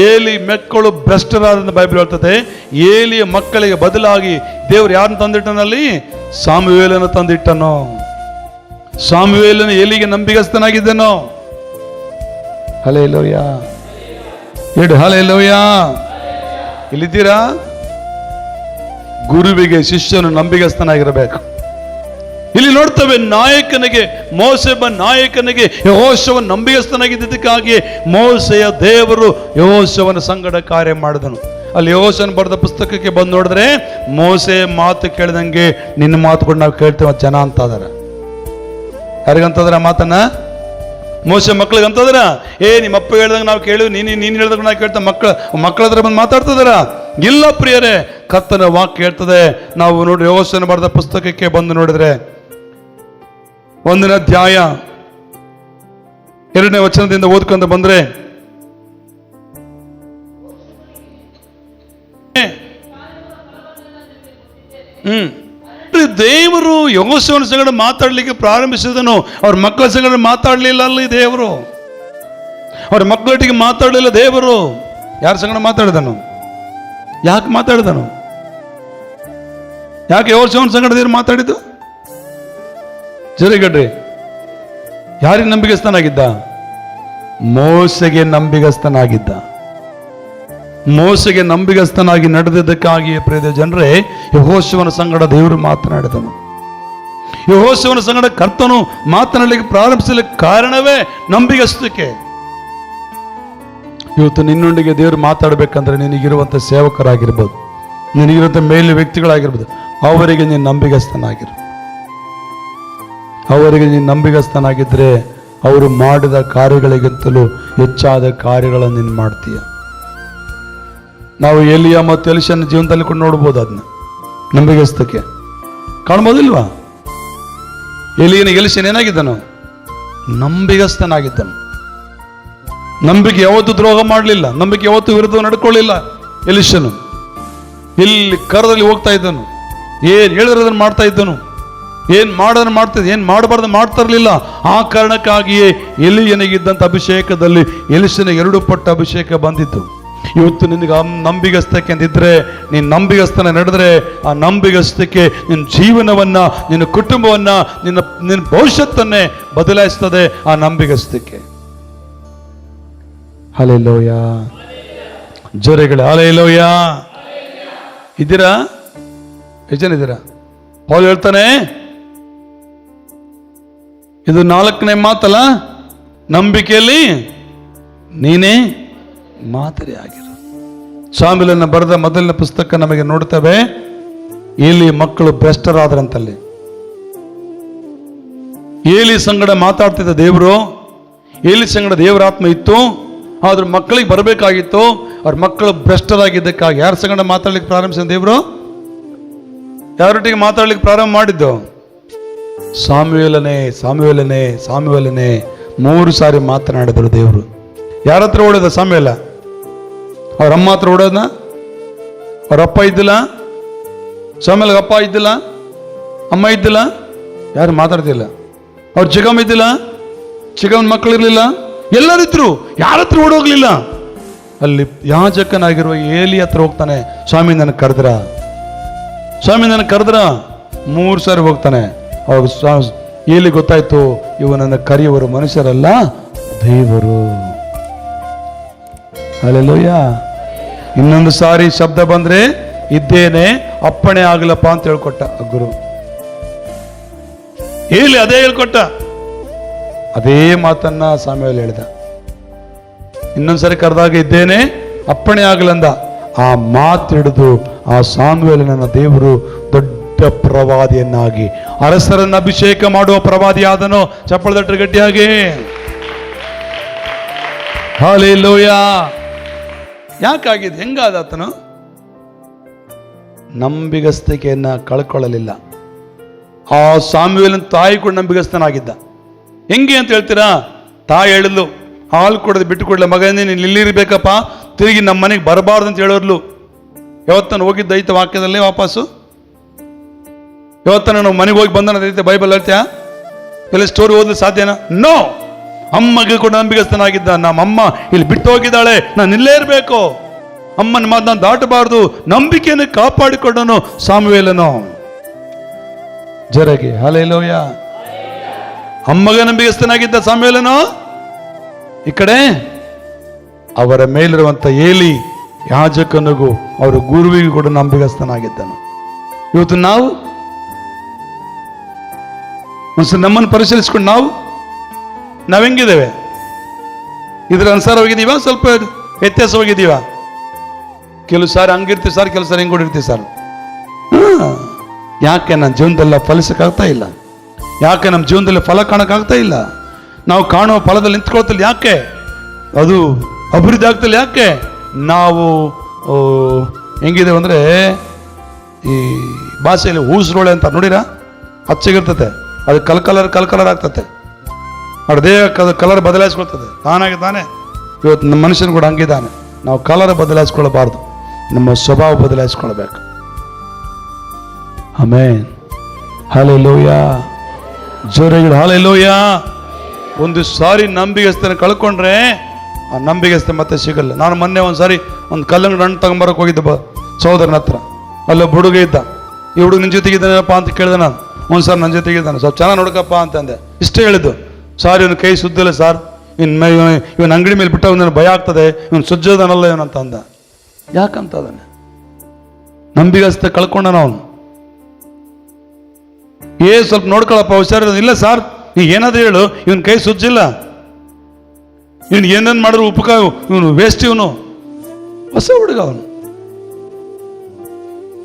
ಏಲಿ ಮಕ್ಕಳು ಭ್ರಷ್ಟರಾದ ಬೈಬಲ್ ಹೇಳ್ತದೆ. ಏಲಿಯ ಮಕ್ಕಳಿಗೆ ಬದಲಾಗಿ ದೇವರು ಯಾರನ್ನು ತಂದಿಟ್ಟನಲ್ಲಿ? ಸಾಮುವೇಲನ ತಂದಿಟ್ಟನೋ. ಸಾಮುವೇಲನ ಏಲಿಗೆ ನಂಬಿಗಸ್ತನಾಗಿದ್ದನೋ. ಹಲ್ಲೆಲೂಯಾ, ಹೇಳು ಹಲ್ಲೆಲೂಯಾ. ಇಲ್ಲಿದ್ದೀರಾ? ಗುರುವಿಗೆ ಶಿಷ್ಯನು ನಂಬಿಗಸ್ತನಾಗಿರಬೇಕು. ಇಲ್ಲಿ ನೋಡ್ತೇವೆ, ನಾಯಕನಿಗೆ, ಮೋಸೆಬ ನಾಯಕನಿಗೆ ಯೆಹೋಶುವ ನಂಬಿಗಸ್ತನಾಗಿದ್ದಕ್ಕಾಗಿ ಮೋಸೆಯ ದೇವರು ಯೆಹೋಶುವನ ಸಂಗಡ ಕಾರ್ಯ ಮಾಡಿದನು. ಅಲ್ಲಿ ಯೆಹೋಶುವನ ಬರೆದ ಪುಸ್ತಕಕ್ಕೆ ಬಂದು ನೋಡಿದ್ರೆ, ಮೋಸೆ ಮಾತು ಕೇಳಿದಂಗೆ ನಿನ್ನ ಮಾತುಗಳು ನಾವು ಕೇಳ್ತೇವೆ ಜನ ಅಂತ ಅದಾರ. ಯಾರಿಗಂತಂದ್ರ ಮಾತನ್ನ? ಮೋಸೆ ಮಕ್ಳಿಗೆ ಅಂತಂದ್ರ, ನಿಮ್ಮ ಅಪ್ಪ ಹೇಳ್ದಂಗೆ ನಾವು ಕೇಳಿದ್ವಿ, ನೀನು ಹೇಳ್ದಂಗೆ ನಾವು ಕೇಳ್ತಾ ಮಕ್ಕಳ ಹತ್ರ ಬಂದು ಮಾತಾಡ್ತದಾರ? ಇಲ್ಲ ಪ್ರಿಯರೇ, ಕರ್ತನ ವಾಕ್ಯ ಹೇಳ್ತದೆ. ನಾವು ನೋಡಿ ಯೆಹೋಶುವನ ಬರೆದ ಪುಸ್ತಕಕ್ಕೆ ಬಂದು ನೋಡಿದ್ರೆ 1ನೇ ಅಧ್ಯಾಯ 2ನೇ ವಚನದಿಂದ ಓದ್ಕೊಂತ ಬಂದ್ರೆ, ದೇವರು ಯೆಹೋಶುವನ ಸಂಗಡ ಮಾತಾಡ್ಲಿಕ್ಕೆ ಪ್ರಾರಂಭಿಸಿದನು. ಅವ್ರ ಮಕ್ಕಳ ಸಂಗಡ ಮಾತಾಡ್ಲಿಲ್ಲ. ಅಲ್ಲಿ ದೇವರು ಅವ್ರ ಮಕ್ಕಳೊಟ್ಟಿಗೆ ಮಾತಾಡಲಿಲ್ಲ. ದೇವರು ಯಾರ ಸಂಗಡ ಮಾತಾಡಿದನು? ಯಾಕೆ ಮಾತಾಡಿದನು? ಯಾಕೆ ಯೆಹೋಶುವನ ಸಂಗಡ ದೇವರು ಮಾತಾಡಿದ್ದು? ಜರಿಗಡ್ರಿ, ಯಾರಿಗೆ ನಂಬಿಗಸ್ತನಾಗಿದ್ದ? ಮೋಸೆಗೆ ನಂಬಿಗಸ್ತನಾಗಿದ್ದ. ಮೋಸೆಗೆ ನಂಬಿಗಸ್ತನಾಗಿ ನಡೆದಿದ್ದಕ್ಕಾಗಿ ಪ್ರಿಯ ಜನರೇ, ಯೆಹೋಶುವನ ಸಂಗಡ ದೇವರು ಮಾತನಾಡಿದನು. ಯೆಹೋಶುವನ ಸಂಗಡ ಕರ್ತನು ಮಾತನಾಡಲಿಕ್ಕೆ ಪ್ರಾರಂಭಿಸಲಿಕ್ಕೆ ಕಾರಣವೇ ನಂಬಿಗಸ್ತಕ್ಕೆ. ಇವತ್ತು ನಿನ್ನೊಂದಿಗೆ ದೇವರು ಮಾತಾಡಬೇಕಂದ್ರೆ ನಿನಗಿರುವಂಥ ಸೇವಕರಾಗಿರ್ಬೋದು, ನಿನಗಿರುವಂಥ ಮೇಲು ವ್ಯಕ್ತಿಗಳಾಗಿರ್ಬೋದು, ಅವರಿಗೆ ನೀನು ನಂಬಿಗಸ್ತನಾಗಿರು. ಅವರಿಗೆ ನೀನು ನಂಬಿಗಸ್ತನಾಗಿದ್ದರೆ ಅವರು ಮಾಡಿದ ಕಾರ್ಯಗಳಿಗಿಂತಲೂ ಹೆಚ್ಚಾದ ಕಾರ್ಯಗಳನ್ನು ನೀನು ಮಾಡ್ತೀಯ. ನಾವು ಎಲಿಯ ಮತ್ತು ಎಲಿಷನ ಜೀವನದಲ್ಲಿ ಕೊಂಡು ನೋಡ್ಬೋದು. ಅದನ್ನ ನಂಬಿಗಸ್ತಕ್ಕೆ ಕಾಣ್ಬೋದಿಲ್ವಾ? ಎಲಿಷನ್ ಏನಾಗಿದ್ದನು? ನಂಬಿಗಸ್ತನಾಗಿದ್ದನು. ನಂಬಿಕೆ ಯಾವತ್ತೂ ದ್ರೋಹ ಮಾಡಲಿಲ್ಲ, ನಂಬಿಕೆ ಯಾವತ್ತೂ ವಿರುದ್ಧ ನಡ್ಕೊಳ್ಳಿಲ್ಲ. ಎಲಿಷನು ಇಲ್ಲಿ ಕರದಲ್ಲಿ ಹೋಗ್ತಾ ಇದ್ದನು, ಏನ್ ಹೇಳಿದ್ರದನ್ನು ಮಾಡ್ತಾ ಇದ್ದನು, ಏನ್ ಮಾಡೋದನ್ನು ಮಾಡ್ತಿದ್ದ, ಏನ್ ಮಾಡಬಾರ್ದು ಮಾಡ್ತಾ ಇರಲಿಲ್ಲ. ಆ ಕಾರಣಕ್ಕಾಗಿಯೇ ಎಲಿಯನಿಗಿದ್ದಂಥ ಅಭಿಷೇಕದಲ್ಲಿ ಎಲಿಷನಿಗೆ 2 ಪಟ್ಟು ಅಭಿಷೇಕ ಬಂದಿತ್ತು. ಇವತ್ತು ನಿನಗೆ ನಂಬಿಗಸ್ತಕ್ಕೆ ಅಂದಿದ್ರೆ, ನೀನು ನಂಬಿಗಸ್ತನ ನಡೆದ್ರೆ, ಆ ನಂಬಿಗಸ್ತಕ್ಕೆ ನಿನ್ನ ಜೀವನವನ್ನ, ನಿನ್ನ ಕುಟುಂಬವನ್ನ, ನಿನ್ನ ಭವಿಷ್ಯತ್ತನ್ನೇ ಬದಲಾಯಿಸ್ತದೆ ಆ ನಂಬಿಗಸ್ತಕ್ಕೆ. Hallelujah, ಜೋರೆಗಳೇ hallelujah. ಇದ್ದೀರಾ? ಎಷ್ಟು ಜನ ಇದ್ದೀರಾ? ಪೌಲ್ ಹೇಳ್ತಾನೆ, ಇದು 4ನೇ ಮಾತಲ್ಲ, ನಂಬಿಕೆಯಲ್ಲಿ ನೀನೇ ಮಾದರಿ ಆಗಿರು. ಸಾಮ್ಯೇಲನ ಬರೆದ ಮೊದಲನೇ ಪುಸ್ತಕ ನಮಗೆ ನೋಡ್ತೇವೆ. ಏಲಿ ಮಕ್ಕಳು ಭ್ರಷ್ಟರಾದ್ರಂತಲ್ಲಿ. ಏಲಿ ಸಂಗಡ ಮಾತಾಡ್ತಿದ್ದ ದೇವರು, ಏಲಿ ಸಂಗಡ ದೇವರ ಆತ್ಮ ಇತ್ತು, ಆದ್ರೆ ಮಕ್ಕಳಿಗೆ ಬರಬೇಕಾಗಿತ್ತು. ಅವ್ರ ಮಕ್ಕಳು ಭ್ರಷ್ಟರಾಗಿದ್ದಕ್ಕಾಗಿ ಯಾರ ಸಂಗಡ ಮಾತಾಡ್ಲಿಕ್ಕೆ ಪ್ರಾರಂಭಿಸಿದ ದೇವರು? ಯಾರೊಟ್ಟಿಗೆ ಮಾತಾಡ್ಲಿಕ್ಕೆ ಪ್ರಾರಂಭ ಮಾಡಿದ್ದು? ಸಾಮುವೇಲನೇ ಸಾಮುವೇಲನೇ ಸಾಮುವೇಲನೇ 3 ಸಾರಿ ಮಾತನಾಡಿದ್ರು ದೇವರು. ಯಾರ ಹತ್ರ ಓಡೋದ ಸಾಮುವೇಲ? ಅವ್ರ ಅಮ್ಮ ಹತ್ರ ಓಡೋದ? ಅವ್ರ ಅಪ್ಪ ಇದ್ದಿಲ್ಲ? ಸಾಮುವೇಲ್ಗೆ ಅಪ್ಪ ಇದ್ದಿಲ್ಲ, ಅಮ್ಮ ಇದ್ದಿಲ್ಲ, ಯಾರು ಮಾತಾಡ್ತಿಲ್ಲ. ಅವ್ರ ಚಿಕ್ಕಮ್ಮ ಇದ್ದಿಲ್ಲ, ಚಿಕ್ಕಮ್ಮನ ಮಕ್ಕಳು ಇರಲಿಲ್ಲ, ಎಲ್ಲರಿದ್ರು, ಯಾರ ಹತ್ರ ಓಡೋಗ್ಲಿಲ್ಲ. ಅಲ್ಲಿ ಯಾಜಕನಾಗಿರುವ ಏಲಿ ಹತ್ರ ಹೋಗ್ತಾನೆ. ಸ್ವಾಮಿ ನನಗೆ ಕರೆದ್ರ, ಸ್ವಾಮಿ ನನಗೆ ಕರೆದ್ರ. 3 ಸಾರಿ ಹೋಗ್ತಾನೆ. ಅವಾಗ ಏಲಿ ಗೊತ್ತಾಯ್ತು, ಇವನನ್ನು ಕರೆಯುವರು ಮನುಷ್ಯರಲ್ಲ, ದೇವರು. ಹಲ್ಲೆಲೂಯ. ಇನ್ನೊಂದು ಸಾರಿ ಶಬ್ದ ಬಂದ್ರೆ ಇದ್ದೇನೆ, ಅಪ್ಪಣೆ ಆಗಲಪ್ಪ ಅಂತ ಹೇಳ್ಕೊಟ್ಟ ಆ ಗುರು. ಏಲಿ ಅದೇ ಹೇಳ್ಕೊಟ್ಟ, ಅದೇ ಮಾತನ್ನ ಸಾಮುವೇಲ್ ಹೇಳ್ದ. ಇನ್ನೊಂದ್ಸರಿ ಕರೆದಾಗ ಇದ್ದೇನೆ, ಅಪ್ಪಣೆ ಆಗಲಂದ. ಆ ಮಾತು ಹಿಡಿದು ಆ ಸಾಮುವೇಲನನ್ನ ದೇವರು ದೊಡ್ಡ ಪ್ರವಾದಿಯನ್ನಾಗಿ, ಅರಸರನ್ನು ಅಭಿಷೇಕ ಮಾಡುವ ಪ್ರವಾದಿ ಆದನು. ಚಪ್ಪಳದಟ್ಟ ಗಟ್ಟಿಯಾಗಿ ಹಲ್ಲೆಲೂಯ. ಯಾಕಾಗಿದೆ? ಹೆಂಗಾದ ಆತನು? ನಂಬಿಗಸ್ತಿಕೆಯನ್ನ ಕಳ್ಕೊಳ್ಳಲಿಲ್ಲ. ಆ ಸಾಮುವೇಲನ ತಾಯಿ ಕೂಡ ನಂಬಿಗಸ್ತನಾಗಿದ್ದ. ಹೆಂಗೆ ಅಂತ ಹೇಳ್ತೀರಾ? ತಾಯಿ ಹೇಳಿದ್ಲು, ಹಾಲು ಕೊಡೋದು ಬಿಟ್ಟು ಕೊಡ್ಲ, ಮಗನೇ ನೀನು ಇಲ್ಲಿರ್ಬೇಕಪ್ಪ, ತಿರುಗಿ ನಮ್ಮ ಮನೆಗೆ ಬರಬಾರ್ದು ಅಂತ ಹೇಳೋರ್ಲು. ಯಾವತ್ತನು ಹೋಗಿದ್ದೈತೆ ವಾಕ್ಯದಲ್ಲೇ ವಾಪಸ್ಸು? ಯಾವತ್ತನ ನಾವು ಮನೆಗೆ ಹೋಗಿ ಬಂದನೈತೆ ಬೈಬಲ್ ಹೇಳ್ತೀಯಾ? ಎಲ್ಲ ಸ್ಟೋರಿ ಓದಲು ಸಾಧ್ಯನಾ? ನೋ. ಅಮ್ಮಗೆ ಕೂಡ ನಂಬಿಗಸ್ತನಾಗಿದ್ದ. ನಮ್ಮಮ್ಮ ಇಲ್ಲಿ ಬಿಟ್ಟು ಹೋಗಿದ್ದಾಳೆ, ನಾನು ಇಲ್ಲೇ ಇರಬೇಕು, ಅಮ್ಮನ ಮಾತು ನಾನು ದಾಟಬಾರ್ದು, ನಂಬಿಕೆಯನ್ನು ಕಾಪಾಡಿಕೊಂಡನು ಸಾಮುವೇಲನು. ಜರಗೆ ಹಲ್ಲೆಲೂಯ. ಅಮ್ಮಗೆ ನಂಬಿಗಸ್ತನಾಗಿದ್ದ ಸಾಮುವೇಲನು. ಈ ಕಡೆ ಅವರ ಮೇಲಿರುವಂತ ಏಲಿ ಯಾಜಕನಿಗೂ ಅವರ ಗುರುವಿಗೂ ಕೂಡ ನಂಬಿಗಸ್ತನಾಗಿದ್ದನು. ಇವತ್ತು ನಾವು ಒಂದ್ಸಲ ನಮ್ಮನ್ನು ಪರಿಶೀಲಿಸ್ಕೊಂಡು ನಾವು ಹೆಂಗಿದ್ದೇವೆ? ಇದ್ರ ಅನುಸಾರವಾಗಿದ್ದೀವ? ಸ್ವಲ್ಪ ವ್ಯತ್ಯಾಸವಾಗಿದ್ದೀವ? ಕೆಲವು ಸಾರಿ ಹಂಗಿರ್ತೀವಿ ಸರ್, ಕೆಲವು ಸಾರಿ ಹೆಂಗಿರ್ತೀವಿ ಸರ್. ಯಾಕೆ ನನ್ನ ಜೀವನದಲ್ಲ ಫಲಿಸಕ್ಕಾಗ್ತಾ ಇಲ್ಲ? ಯಾಕೆ ನಮ್ಮ ಜೀವನದಲ್ಲಿ ಫಲ ಕಾಣಕ್ಕಾಗ್ತಾ ಇಲ್ಲ? ನಾವು ಕಾಣುವ ಫಲದಲ್ಲಿ ನಿಂತ್ಕೊಳ್ತಿಲ್ಲ ಯಾಕೆ? ಅದು ಅಭಿವೃದ್ಧಿ ಆಗ್ತಿಲ್ಲ ಯಾಕೆ? ನಾವು ಹೆಂಗಿದ್ದೇವೆ ಅಂದರೆ, ಈ ಭಾಷೆಯಲ್ಲಿ ಹೂಸ್ರೋಳೆ ಅಂತ ನೋಡಿರ, ಹಚ್ಚಗಿರ್ತತೆ, ಅದು ಕಲರ್ ಆಗ್ತತೆ, ಅದೇ ಕಲರ್ ಬದಲಾಯಿಸ್ಕೊಳ್ತದೆ ತಾನಾಗಿ ತಾನೇ. ಇವತ್ತು ನಮ್ಮ ಮನುಷ್ಯನ ಕೂಡ ಹಂಗಿದ್ದಾನೆ. ನಾವು ಕಲರ್ ಬದಲಾಯಿಸ್ಕೊಳ್ಬಾರ್ದು, ನಮ್ಮ ಸ್ವಭಾವ ಬದಲಾಯಿಸ್ಕೊಳ್ಬೇಕು. ಆಮೆನ್. ಹಲ್ಲೆಲೂಯ. ಜೋರಾಗಿ ಹಲ್ಲೆಲೂಯ. ಒಂದು ಸಾರಿ ನಂಬಿಗಸ್ತನ ಕಳ್ಕೊಂಡ್ರೆ ಆ ನಂಬಿಗಸ್ತ ಮತ್ತೆ ಸಿಗಲ್ಲ. ನಾನು ಮೊನ್ನೆ ಒಂದ್ಸಾರಿ ಒಂದು ಕಲ್ಲಂಗಡಿ ಹಣ್ಣು ತಗೊಂಬರಕ್ಕೆ ಹೋಗಿದ್ದೆ ಸಹೋದರನ ಹತ್ರ. ಅಲ್ಲ ಹುಡುಗ ಇದ್ದ. ಈ ಹುಡುಗ ನಿನ್ನ ಜೊತೆಗಿದ್ದಾನಪ್ಪ ಅಂತ ಕೇಳಿದೆ ನಾನು. ಒಂದ್ಸಾರಿ ನನ್ನ ಜೊತೆಗಿದ್ದಾನೆ, ಸ್ವಲ್ಪ ಚೆನ್ನಾಗಿ ನೋಡ್ಕಪ್ಪ ಅಂತಂದೆ. ಇಷ್ಟೇ ಹೇಳಿದ್ದು. ಸಾರ್ ಇವನು ಕೈ ಸುದ್ದಿಲ್ಲ ಸಾರ್, ಇವನ್ ಅಂಗಡಿ ಮೇಲೆ ಬಿಟ್ಟ ನನಗೆ ಭಯ ಆಗ್ತದೆ, ಇವನು ಸುಜ್ಜೋದನಲ್ಲ ಇವನಂತ ಅಂದ. ಯಾಕಂತ ಅದಾನೆ? ನಂಬಿಗಸ್ತ ಕಳ್ಕೊಂಡನ ಅವನು. ಸ್ವಲ್ಪ ನೋಡ್ಕೊಳಪ್ಪ ಹುಷಾರ. ಇಲ್ಲ ಸಾರ್, ಈಗ ಏನಾದ್ರು ಹೇಳು, ಇವನ್ ಕೈ ಸುಜ್ಜಿಲ್ಲ, ಇವನು ಏನೇನು ಮಾಡಿದ್ರು ಉಪಕಾರ, ಇವನು ವೇಸ್ಟ್, ಇವನು ಹೊಸ ಹುಡುಗ ಅವನು.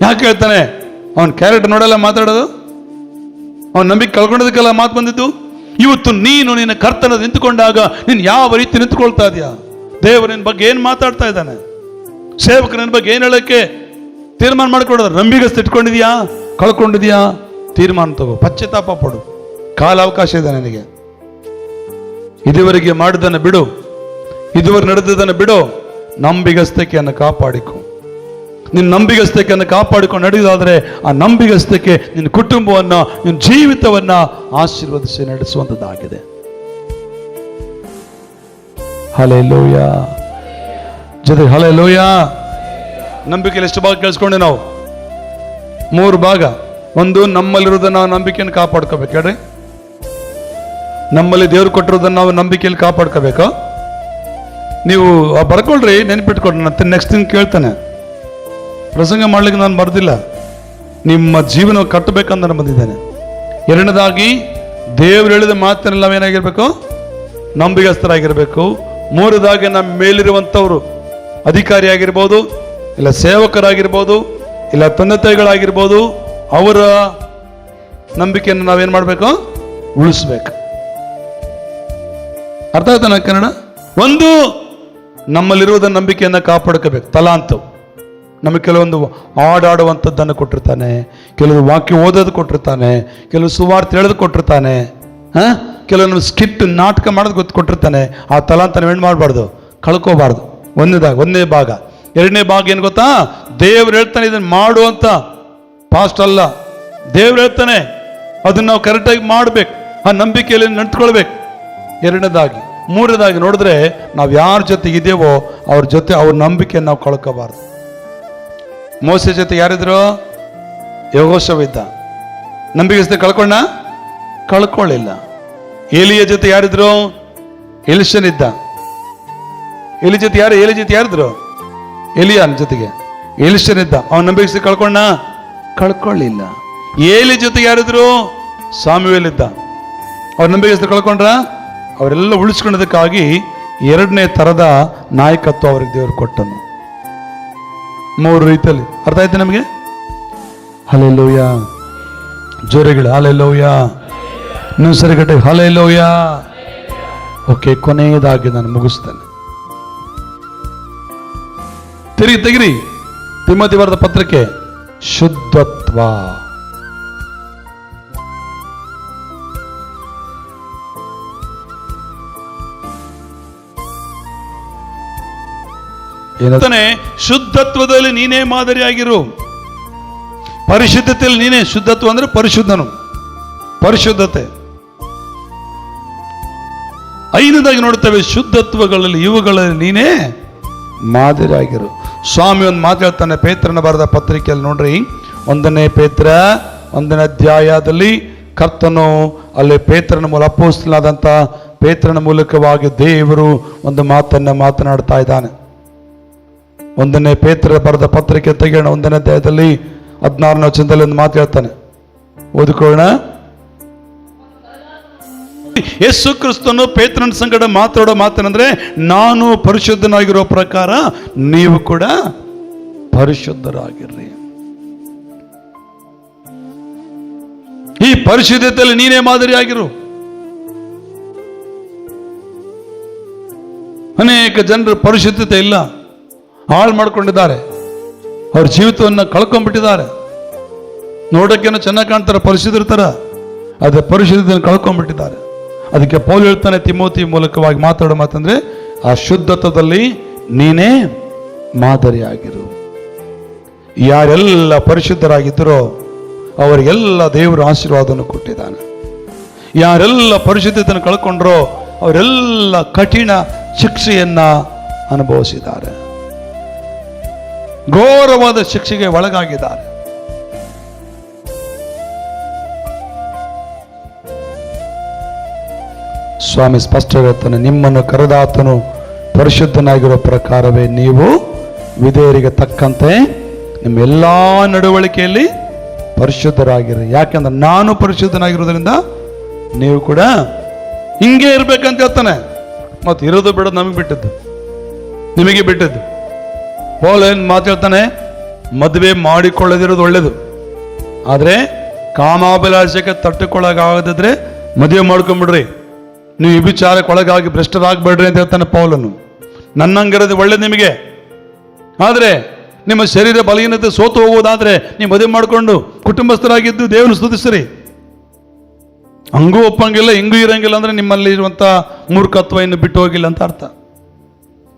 ಯಾಕೆ ಹೇಳ್ತಾನೆ? ಅವನ ಕ್ಯಾರೆಕ್ಟರ್ ನೋಡಲ್ಲ ಮಾತಾಡೋದು. ಅವನ ನಂಬಿಕೆ ಕಳ್ಕೊಂಡೋದಕ್ಕೆಲ್ಲ ಮಾತು ಬಂದಿದ್ದು. ಇವತ್ತು ನೀನು ನಿನ್ನ ಕರ್ತನ ನಿಂತುಕೊಂಡಾಗ ನೀನು ಯಾವ ರೀತಿ ನಿಂತುಕೊಳ್ತಾ ಇದೆಯಾ? ದೇವರು ನಿನ್ನ ಬಗ್ಗೆ ಏನು ಮಾತಾಡ್ತಾ ಇದ್ದಾನೆ? ಸೇವಕರು ನಿನ್ನ ಬಗ್ಗೆ ಏನು ಹೇಳೋಕ್ಕೆ ತೀರ್ಮಾನ ಮಾಡ್ಕೊಡೋದು? ನಂಬಿಗಸ್ತು ಇಟ್ಕೊಂಡಿದ್ಯಾ? ಕಳ್ಕೊಂಡಿದ್ಯಾ? ತೀರ್ಮಾನ ತಗೋ, ಪಶ್ಚಾತ್ತಾಪ ಪಡು. ಕಾಲಾವಕಾಶ ಇದೆ ನನಗೆ. ಇದುವರೆಗೆ ಮಾಡಿದ್ದನ್ನು ಬಿಡು, ಇದುವರೆಗೆ ನಡೆದದನ್ನು ಬಿಡು. ನಂಬಿಗಸ್ತಕೆಯನ್ನು ಕಾಪಾಡಿಕೊ. ನಿನ್ನ ನಂಬಿಗಸ್ತಕೆಯನ್ನು ಕಾಪಾಡಿಕೊಂಡು ನಡೆಯುವುದಾದರೆ ಆ ನಂಬಿಗಸ್ತಕ್ಕೆ ನಿನ್ನ ಕುಟುಂಬವನ್ನ, ನಿನ್ನ ಜೀವಿತವನ್ನ ಆಶೀರ್ವದಿಸಿ ನಡೆಸುವಂಥದ್ದಾಗಿದೆ. ಹಲ್ಲೆಲೂಯ. ಜೊತೆ ಹಲ್ಲೆಲೂಯ. ನಂಬಿಕೆಯಲ್ಲಿ ಎಷ್ಟು ಭಾಗ ಕೇಳಿಸ್ಕೊಂಡೆ ನಾವು? 3 ಭಾಗ. ಒಂದು, ನಮ್ಮಲ್ಲಿರೋದನ್ನ ನಾವು ನಂಬಿಕೆಯನ್ನು ಕಾಪಾಡ್ಕೋಬೇಕು. ಹೇಳ್ರಿ, ನಮ್ಮಲ್ಲಿ ದೇವ್ರು ಕೊಟ್ಟಿರೋದನ್ನ ನಾವು ನಂಬಿಕೆಯಲ್ಲಿ ಕಾಪಾಡ್ಕೋಬೇಕು. ನೀವು ಬರ್ಕೊಳ್ರಿ, ನೆನ್ಪಿಟ್ಕೊಡ್ರಿ. ನಾನು ನೆಕ್ಸ್ಟ್ ತಿಂಗ್ ಕೇಳ್ತಾನೆ. ಪ್ರಸಂಗ ಮಾಡ್ಲಿಕ್ಕೆ ನಾನು ಬರ್ದಿಲ್ಲ, ನಿಮ್ಮ ಜೀವನ ಕಟ್ಟಬೇಕಂತ ನಾನು ಬಂದಿದ್ದೇನೆ. 2ನೇದಾಗಿ, ದೇವ್ರು ಹೇಳಿದ ಮಾತಿನಲ್ಲಿ ನಾವೇನಾಗಿರ್ಬೇಕು? ನಂಬಿಗಸ್ತರಾಗಿರ್ಬೇಕು. 3ನೇದಾಗಿ, ನಮ್ಮ ಮೇಲಿರುವಂಥವ್ರು, ಅಧಿಕಾರಿ ಆಗಿರ್ಬೋದು, ಇಲ್ಲ ಸೇವಕರಾಗಿರ್ಬೋದು, ಇಲ್ಲ ತಂದೆ ತಾಯಿಗಳಾಗಿರ್ಬೋದು, ಅವರ ನಂಬಿಕೆಯನ್ನು ನಾವೇನ್ ಮಾಡಬೇಕು? ಉಳಿಸ್ಬೇಕು. ಅರ್ಥ ಆಯ್ತಾ ನನ್ನ ಕನ್ನಡ? ಒಂದು, ನಮ್ಮಲ್ಲಿರುವುದ ನಂಬಿಕೆಯನ್ನು ಕಾಪಾಡ್ಕೋಬೇಕು. ತಲಾಂತು ನಮಗೆ ಕೆಲವೊಂದು ಹಾಡಾಡುವಂಥದ್ದನ್ನು ಕೊಟ್ಟಿರ್ತಾನೆ, ಕೆಲವು ವಾಕ್ಯ ಓದೋದು ಕೊಟ್ಟಿರ್ತಾನೆ, ಕೆಲವು ಸುವಾರ್ತೆ ಹೇಳೋದು ಕೊಟ್ಟಿರ್ತಾನೆ, ಕೆಲವೊಂದು ಸ್ಕಿಟ್ ನಾಟಕ ಮಾಡೋದು ಕೊಟ್ಟಿರ್ತಾನೆ. ಆ ತಲಾಂತ ನಾವೇನು ಮಾಡಬಾರ್ದು? ಕಳ್ಕೋಬಾರ್ದು. ಒಂದನೇ ಭಾಗ. ಎರಡನೇ ಭಾಗ ಏನು ಗೊತ್ತಾ? ದೇವ್ರು ಹೇಳ್ತಾನೆ ಇದನ್ನು ಮಾಡು ಅಂತ, ಪಾಸ್ಟ್ ಅಲ್ಲ. ದೇವ್ರು ಹೇಳ್ತಾನೆ ಅದನ್ನು ನಾವು ಕರೆಕ್ಟಾಗಿ ಮಾಡಬೇಕು, ಆ ನಂಬಿಕೆಯಲ್ಲಿ ನಿಂತ್ಕೊಳ್ಬೇಕು. ಎರಡನೇದಾಗಿ. ಮೂರನೇದಾಗಿ ನೋಡಿದ್ರೆ ನಾವು ಯಾರ ಜೊತೆಗಿದ್ದೇವೋ ಅವ್ರ ಜೊತೆ ಅವ್ರ ನಂಬಿಕೆಯನ್ನು ನಾವು ಕಳ್ಕೋಬಾರ್ದು. ಮೋಸೆ ಜೊತೆ ಯಾರಿದ್ರು? ಯೆಹೋಶುವ ಇದ್ದ. ನಂಬಿಕೆ ಜೊತೆ ಕಳ್ಕೊಳ್ಳಿಲ್ಲ. ಏಲಿಯ ಜೊತೆ ಯಾರಿದ್ರು? ಎಲಿಷನ್ ಇದ್ದ. ಎಲಿ ಜೊತೆ ಯಾರಿದ್ರು? ಎಲಿಯಾನ್ ಜೊತೆಗೆ ಎಲಿಷನ್ ಇದ್ದ. ಅವನ ನಂಬಿಕೆ ಜೊತೆ ಕಳ್ಕೊಳ್ಳಿಲ್ಲ. ಏಲಿ ಜೊತೆ ಯಾರಿದ್ರು? ಸಾಮುವೇಲ್ ಇದ್ದ. ಅವ್ರ ನಂಬಿಕೆ ಜೊತೆ ಕಳ್ಕೊಂಡ್ರ? ಅವರೆಲ್ಲ ಉಳಿಸ್ಕೊಳ್ಳೋದಕ್ಕಾಗಿ ಎರಡನೇ ತರದ ನಾಯಕತ್ವ ಅವ್ರಿಗೆ ದೇವರು ಕೊಟ್ಟನು. ಮೂರು ರೀತಿಯಲ್ಲಿ. ಅರ್ಥ ಆಯ್ತು ನಮಗೆ? ಹಲ್ಲೆಲೂಯ. ಜೋರೆಗಳು ಹಲ್ಲೆಲೂಯ. ಇನ್ನೊಂದು ಸರಿ ಗಟ್ಟಿ ಹಲ್ಲೆಲೂಯ. ಓಕೆ, ಕೊನೆಯದಾಗಿ ನಾನು ಮುಗಿಸ್ತೇನೆ. ತೆಗಿರಿ ತಿಮೋಥಿ ಬರೆದ ಪತ್ರಕ್ಕೆ ಶುದ್ಧತ್ವ. ಏನಂತಾನೆ? ಶುದ್ಧತ್ವದಲ್ಲಿ ನೀನೇ ಮಾದರಿಯಾಗಿರು. ಪರಿಶುದ್ಧತೆಯಲ್ಲಿ ನೀನೇ. ಶುದ್ಧತ್ವ ಅಂದ್ರೆ ಪರಿಶುದ್ಧನು, ಪರಿಶುದ್ಧತೆ. ಐದನೇದಾಗಿ ನೋಡ್ತೇವೆ, ಶುದ್ಧತ್ವಗಳಲ್ಲಿ ಇವುಗಳಲ್ಲಿ ನೀನೇ ಮಾದರಿಯಾಗಿರು. ಸ್ವಾಮಿ ಒಂದು ಮಾತು ಹೇಳ್ತಾನೆ ಪೇತ್ರನ ಬರೆದ ಪತ್ರಿಕೆಯಲ್ಲಿ ನೋಡ್ರಿ, 1ನೇ ಪೇತ್ರ 1ನೇ ಅಧ್ಯಾಯದಲ್ಲಿ ಕರ್ತನು ಅಲ್ಲಿ ಪೇತ್ರನ ಮೂಲ ಅಪೊಸ್ತಲನಾದಂಥ ಪೇತ್ರನ ಮೂಲಕವಾಗಿ ದೇವರು ಒಂದು ಮಾತನ್ನ ಮಾತನಾಡ್ತಾ ಇದ್ದಾನೆ. 1ನೇ ಪೇತ್ರ ಬರೆದ ಪತ್ರಿಕೆ ತೆಗೆಯೋಣ. 1ನೇ ಅಧ್ಯಾಯದಲ್ಲಿ 16ನೇ ವಚನದಲ್ಲಿ ಒಂದು ಮಾತು ಹೇಳ್ತಾನೆ, ಓದಿಕೊಳ್ಳೋಣ. ಯೇಸು ಕ್ರಿಸ್ತನು ಪೇತ್ರನ ಸಂಗಡ ಮಾತಾಡೋ ಮಾತೇನಂದ್ರೆ, ನಾನು ಪರಿಶುದ್ಧನಾಗಿರೋ ಪ್ರಕಾರ ನೀವು ಕೂಡ ಪರಿಶುದ್ಧರಾಗಿರ್ರಿ. ಈ ಪರಿಶುದ್ಧತೆಯಲ್ಲಿ ನೀನೇ ಮಾದರಿಯಾಗಿರು. ಅನೇಕ ಜನರು ಪರಿಶುದ್ಧತೆ ಇಲ್ಲ, ಹಾಳು ಮಾಡ್ಕೊಂಡಿದ್ದಾರೆ, ಅವ್ರ ಜೀವಿತವನ್ನು ಕಳ್ಕೊಂಡ್ಬಿಟ್ಟಿದ್ದಾರೆ. ನೋಡೋಕ್ಕೇನೋ ಚೆನ್ನಾಗಿ ಕಾಣ್ತಾರೆ, ಪರಿಶುದ್ಧರ, ಅದೇ ಪರಿಶುದ್ಧತೆಯನ್ನು ಕಳ್ಕೊಂಡ್ಬಿಟ್ಟಿದ್ದಾರೆ. ಅದಕ್ಕೆ ಪೌಲ್ ಹೇಳ್ತಾನೆ ತಿಮೋಥಿ ಮೂಲಕವಾಗಿ ಮಾತಾಡೋ ಮಾತಂದ್ರೆ, ಆ ಶುದ್ಧತ್ವದಲ್ಲಿ ನೀನೇ ಮಾದರಿಯಾಗಿರು. ಯಾರೆಲ್ಲ ಪರಿಶುದ್ಧರಾಗಿದ್ದರೋ ಅವರಿಗೆಲ್ಲ ದೇವರು ಆಶೀರ್ವಾದವನ್ನು ಕೊಟ್ಟಿದ್ದಾನೆ. ಯಾರೆಲ್ಲ ಪರಿಶುದ್ಧತೆಯನ್ನು ಕಳ್ಕೊಂಡ್ರೋ ಅವರೆಲ್ಲ ಕಠಿಣ ಶಿಕ್ಷೆಯನ್ನ ಅನುಭವಿಸಿದ್ದಾರೆ, ಘೋರವಾದ ಶಿಕ್ಷೆಗೆ ಒಳಗಾಗಿದ್ದಾರೆ. ಸ್ವಾಮಿ ಸ್ಪಷ್ಟ ಹೇಳ್ತಾನೆ, ನಿಮ್ಮನ್ನು ಕರೆದಾತನು ಪರಿಶುದ್ಧನಾಗಿರೋ ಪ್ರಕಾರವೇ ನೀವು ವಿಧೇಯರಿಗೆ ತಕ್ಕಂತೆ ನಿಮ್ಮ ಎಲ್ಲಾ ನಡವಳಿಕೆಯಲ್ಲಿ ಪರಿಶುದ್ಧರಾಗಿರಿ. ಯಾಕೆಂದ್ರೆ ನಾನು ಪರಿಶುದ್ಧನಾಗಿರೋದ್ರಿಂದ ನೀವು ಕೂಡ ಹಿಂಗೆ ಇರ್ಬೇಕಂತ ಹೇಳ್ತಾನೆ. ಮತ್ತೆ ಇರೋದು ಬಿಡೋದು ನಮಗೆ ಬಿಟ್ಟದ್ದು, ನಿಮಗೆ ಬಿಟ್ಟದ್ದು. ಪೌಲ್ ಏನ್ ಮಾತಾಡ್ತಾನೆ, ಮದುವೆ ಮಾಡಿಕೊಳ್ಳದಿರೋದು ಒಳ್ಳೇದು, ಆದ್ರೆ ಕಾಮಾಭಿಲಾಷಕ್ಕೆ ತಟ್ಟುಕೊಳ್ಳಗಾಗದಿದ್ರೆ ಮದುವೆ ಮಾಡ್ಕೊಂಡ್ಬಿಡ್ರಿ, ನೀವು ವಿಚಾರಕ್ಕೆ ಒಳಗಾಗಿ ಭ್ರಷ್ಟರಾಗಬೇಡ್ರಿ ಅಂತ ಹೇಳ್ತಾನೆ ಪೌಲನು. ನನ್ನಂಗಿರೋದು ಒಳ್ಳೇದು ನಿಮಗೆ, ಆದ್ರೆ ನಿಮ್ಮ ಶರೀರ ಬಲಹೀನತೆ ಸೋತು ಹೋಗುವುದಾದ್ರೆ ನೀವು ಮದುವೆ ಮಾಡಿಕೊಂಡು ಕುಟುಂಬಸ್ಥರಾಗಿದ್ದು ದೇವರನ್ನು ಸ್ತುತಿಸ್ರಿ. ಹಂಗೂ ಒಪ್ಪಂಗಿಲ್ಲ ಹಿಂಗೂ ಇರಂಗಿಲ್ಲ ಅಂದ್ರೆ ನಿಮ್ಮಲ್ಲಿ ಇರುವಂತ ಮೂರ್ಖತ್ವ ಇನ್ನು ಬಿಟ್ಟು ಹೋಗಿಲ್ಲ ಅಂತ ಅರ್ಥ.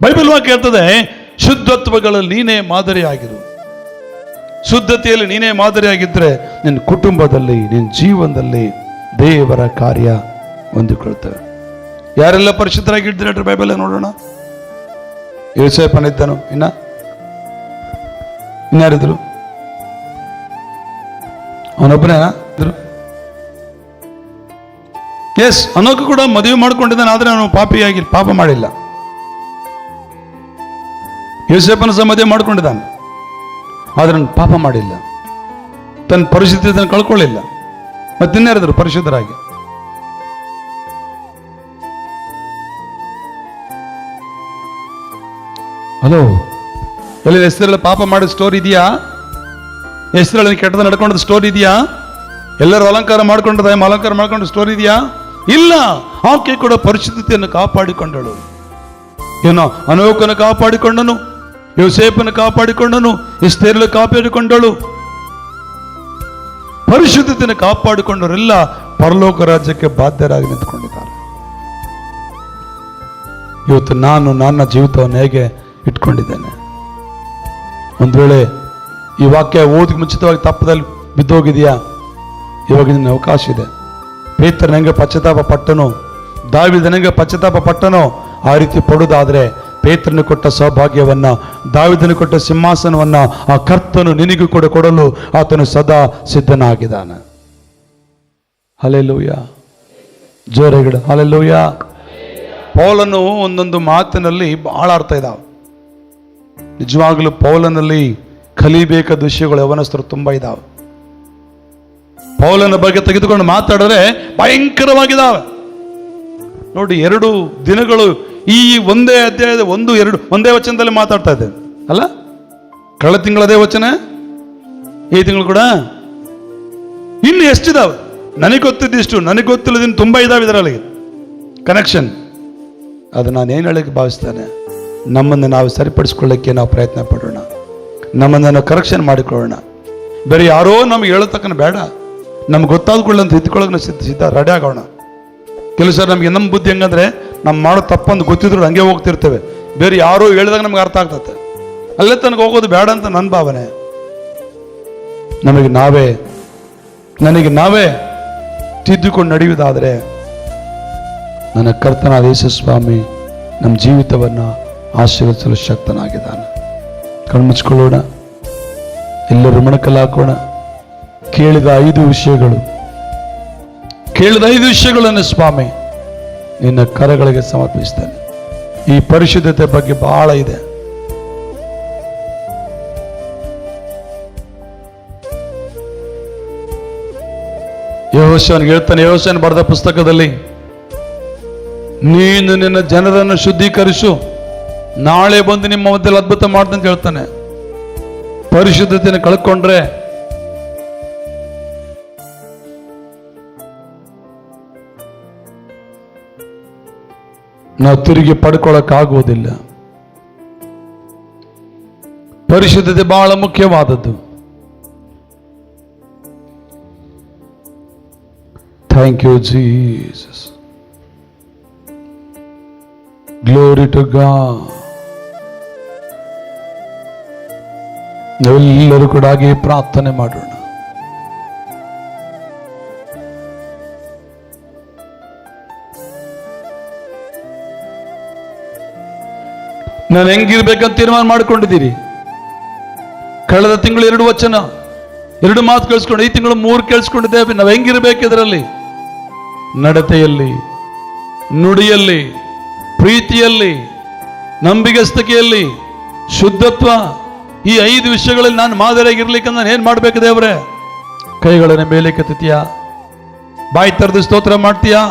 ಬೈಬಲ್ ವಾಕ್ಯ ಹೇಳ್ತದೆ, ಶುದ್ಧತ್ವಗಳಲ್ಲಿ ನೀನೇ ಮಾದರಿಯಾಗಿರು. ಶುದ್ಧತೆಯಲ್ಲಿ ನೀನೇ ಮಾದರಿಯಾಗಿದ್ರೆ ನಿನ್ನ ಕುಟುಂಬದಲ್ಲಿ, ನಿನ್ನ ಜೀವನದಲ್ಲಿ ದೇವರ ಕಾರ್ಯ ಹೊಂದಿಕೊಳ್ತವೆ. ಯಾರೆಲ್ಲ ಪರಿಶುದ್ಧರಾಗಿದ್ದಾರೆ ಬೈಬಲ್ ನೋಡೋಣ. ಯೋಸೇಫನಿದ್ದನು, ಇನ್ಯಾರಿದ್ರು? ಅವನೊಬ್ಬನೇನಾ ಇದ್ರು? ಎಸ್, ಅನೋಕ ಕೂಡ ಮದುವೆ ಮಾಡ್ಕೊಂಡಿದ್ದಾನೆ, ಆದ್ರೆ ಅವನು ಪಾಪ ಮಾಡಿಲ್ಲ. ಯೋಸೇಫನ ಸಹ ಮದುವೆ ಮಾಡ್ಕೊಂಡಿದ್ದಾನೆ, ಆದ್ರೆ ಅವನು ಪಾಪ ಮಾಡಿಲ್ಲ, ತನ್ನ ಪರಿಶುದ್ಧತೆಯನ್ನು ಕಳ್ಕೊಳ್ಳಿಲ್ಲ. ಮತ್ತಿನ್ಯಾರಿದ್ರು ಪರಿಶುದ್ಧರಾಗಿ? ಹಲೋ, ಎಲ್ಲಿ ಹೆಸರೆಲ್ಲ ಪಾಪ ಮಾಡೋ ಸ್ಟೋರಿ ಇದೆಯಾ? ಹೆಸರಲ್ಲಿ ಕೆಟ್ಟದ ನಡ್ಕೊಂಡ ಸ್ಟೋರಿ ಇದೆಯಾ? ಎಲ್ಲರೂ ಅಲಂಕಾರ ಮಾಡ್ಕೊಂಡು ಸ್ಟೋರಿ ಇದೆಯಾ? ಇಲ್ಲ. ಆಕೆ ಕೂಡ ಪರಿಶುದ್ಧತೆಯನ್ನು ಕಾಪಾಡಿಕೊಂಡಳು. ಏನೋ ಅನೋಕನ ಕಾಪಾಡಿಕೊಂಡನು, ಯೋಸೇಫನ ಕಾಪಾಡಿಕೊಂಡನು, ಎಸ್ತೇರಳು ಕಾಪಾಡಿಕೊಂಡಳು. ಪರಿಶುದ್ಧತೆಯನ್ನು ಕಾಪಾಡಿಕೊಂಡವರೆಲ್ಲ ಪರಲೋಕ ರಾಜ್ಯಕ್ಕೆ ಬಾಧ್ಯರಾಗಿ ನಿಂತ್ಕೊಂಡಿದ್ದಾರೆ. ಇವತ್ತು ನಾನು ನನ್ನ ಜೀವಿತವನ್ನು ಹೇಗೆ ಇಟ್ಕೊಂಡಿದ್ದೇನೆ? ಒಂದು ವೇಳೆ ಈ ವಾಕ್ಯ ಓದಿಗೆ ಮುಂಚಿತವಾಗಿ ತಪ್ಪದಲ್ಲಿ ಬಿದ್ದೋಗಿದೆಯಾ? ಇವಾಗ ನಿನ್ನ ಅವಕಾಶ ಇದೆ. ಪೇತ್ರನ ಹೆಂಗೆ ಪಶ್ಚಾತ್ತಾಪ ಪಟ್ಟನೋ, ದಾವೀದನ ಹೆಂಗೆ ಪಶ್ಚಾತ್ತಾಪ ಪಟ್ಟನೋ ಆ ರೀತಿ ಪಡುವುದಾದ್ರೆ ಪೇತ್ರನ ಕೊಟ್ಟ ಸೌಭಾಗ್ಯವನ್ನ, ದಾವೀದನ ಕೊಟ್ಟ ಸಿಂಹಾಸನವನ್ನ ಆ ಕರ್ತನು ನಿನಗೂ ಕೂಡ ಕೊಡಲು ಆತನು ಸದಾ ಸಿದ್ಧನಾಗಿದ್ದಾನೆ. Hallelujah, ಜೋರೆಗಳು hallelujah. ಪೌಲನು ಒಂದೊಂದು ಮಾತಿನಲ್ಲಿ ಬಹಳ ಅರ್ಥ ಇದಾವೆ. ನಿಜವಾಗಲೂ ಪೌಲನಲ್ಲಿ ಕಲಿಬೇಕಾದ ವಿಷಯಗಳು ಯವನಸ್ಥರು ತುಂಬಾ ಇದಾವೆ. ಪೌಲನ ಬಗ್ಗೆ ತೆಗೆದುಕೊಂಡು ಮಾತಾಡಿದ್ರೆ ಭಯಂಕರವಾಗಿದ್ದಾವೆ. ನೋಡಿ, 2 ದಿನಗಳು ಈ ಒಂದೇ ಅಧ್ಯಾಯದ ಒಂದೇ ವಚನದಲ್ಲಿ ಮಾತಾಡ್ತಾ ಇದ್ದೇವೆ ಅಲ್ಲ? ಕಳೆದ ತಿಂಗಳದೇ ವಚನ, ಈ ತಿಂಗಳು ಕೂಡ ಇನ್ನು ಎಷ್ಟಿದಾವೆ ನನಗೆ ಗೊತ್ತಿದ್ದಿಷ್ಟು, ನನಗೆ ಗೊತ್ತಿಲ್ಲದಿನ್ನು ತುಂಬ ಇದಾವೆ ಇದರಲ್ಲಿ ಕನೆಕ್ಷನ್. ಅದು ನಾನು ಏನು ಹೇಳಕ್ಕೆ ಭಾವಿಸ್ತೇನೆ, ನಮ್ಮನ್ನು ನಾವು ಸರಿಪಡಿಸ್ಕೊಳ್ಳೋಕ್ಕೆ ನಾವು ಪ್ರಯತ್ನ ಪಡೋಣ, ನಮ್ಮನ್ನು ನಾವು ಕರೆಕ್ಷನ್ ಮಾಡಿಕೊಳ್ಳೋಣ. ಬೇರೆ ಯಾರೋ ನಮ್ಗೆ ಹೇಳತಕ್ಕನ ಬೇಡ, ನಮ್ಗೆ ಗೊತ್ತಾದ್ಕೊಳ್ಳಂತ ಇದ್ಕೊಳ್ಳೋಕೆ ನಾವು ಸಿದ್ಧ ರೆಡಿ ಆಗೋಣ. ಕೆಲವು ಸರ್ ನಮಗೆ ನಮ್ಮ ಬುದ್ಧಿ ಹೆಂಗಂದ್ರೆ ನಮ್ಮ ಮಾಡೋ ತಪ್ಪಂದು ಗೊತ್ತಿದ್ರು ಹಂಗೆ ಹೋಗ್ತಿರ್ತೇವೆ. ಬೇರೆ ಯಾರೋ ಹೇಳಿದಾಗ ನಮ್ಗೆ ಅರ್ಥ ಆಗ್ತದೆ, ಅಲ್ಲೇ ತನಗೆ ಹೋಗೋದು ಬೇಡ ಅಂತ ನನ್ನ ಭಾವನೆ. ನನಗೆ ನಾವೇ ತಿದ್ದುಕೊಂಡು ನಡೆಯುವುದಾದರೆ ನನ್ನ ಕರ್ತನಾದ ಯೇಸು ಸ್ವಾಮಿ ನಮ್ಮ ಜೀವಿತವನ್ನು ಆಶೀರ್ವದಿಸಲು ಶಕ್ತನಾಗಿದ್ದಾನೆ. ಕಣ್ಮುಚ್ಕೊಳ್ಳೋಣ, ಎಲ್ಲರೂ ಮೊಣಕಲ್ಲಾಕೋಣ. ಕೇಳಿದ 5 ವಿಷಯಗಳನ್ನು ಸ್ವಾಮಿ ನಿನ್ನ ಕರಗಳಿಗೆ ಸಮರ್ಪಿಸ್ತೇನೆ. ಈ ಪರಿಶುದ್ಧತೆ ಬಗ್ಗೆ ಬಹಳ ಇದೆ. ಯೆಹೋಶುವನಿಗೆ ಹೇಳ್ತಾನೆ, ಯೆಹೋಶುವನು ಬರೆದ ಪುಸ್ತಕದಲ್ಲಿ, ನೀನು ನಿನ್ನ ಜನರನ್ನು ಶುದ್ಧೀಕರಿಸು, ನಾಳೆ ಬಂದು ನಿಮ್ಮ ಮಧ್ಯದಲ್ಲಿ ಅದ್ಭುತ ಮಾಡ್ತಂತ ಹೇಳ್ತಾನೆ. ಪರಿಶುದ್ಧತೆಯನ್ನು ಕಳ್ಕೊಂಡ್ರೆ ನಾವು ತಿರುಗಿ ಪಡ್ಕೊಳ್ಳೋಕ್ಕಾಗುವುದಿಲ್ಲ. ಪರಿಶುದ್ಧತೆ ಬಹಳ ಮುಖ್ಯವಾದದ್ದು. Thank you Jesus, glory to God. ನಾವೆಲ್ಲರೂ ಕೂಡ ಹಾಗೆ ಪ್ರಾರ್ಥನೆ ಮಾಡೋಣ. ನಾನು ಹೆಂಗಿರ್ಬೇಕಂತ ತೀರ್ಮಾನ ಮಾಡ್ಕೊಂಡಿದ್ದೀರಿ. ಕಳೆದ ತಿಂಗಳು 2 ವಚನ 2 ಮಾತು ಕೇಳಿಸ್ಕೊಂಡು, ಈ ತಿಂಗಳು 3 ಕೇಳಿಸ್ಕೊಂಡಿದ್ದೇವೆ. ನಾವು ಹೆಂಗಿರ್ಬೇಕು ಇದರಲ್ಲಿ? ನಡತೆಯಲ್ಲಿ, ನುಡಿಯಲ್ಲಿ, ಪ್ರೀತಿಯಲ್ಲಿ, ನಂಬಿಗಸ್ತತೆಯಲ್ಲಿ, ಶುದ್ಧತ್ವ, ಈ 5 ವಿಷಯಗಳಲ್ಲಿ ನಾನು ಮಾದರಿಯಾಗಿರ್ಲಿಕ್ಕೆ ನಾನು ಏನ್ ಮಾಡ್ಬೇಕು ದೇವ್ರೆ? ಕೈಗಳನ್ನು ಮೇಲೆ ಕೆತ್ತೀಯಾ? ಬಾಯಿ ತೆರೆದು ಸ್ತೋತ್ರ ಮಾಡ್ತೀಯಾ?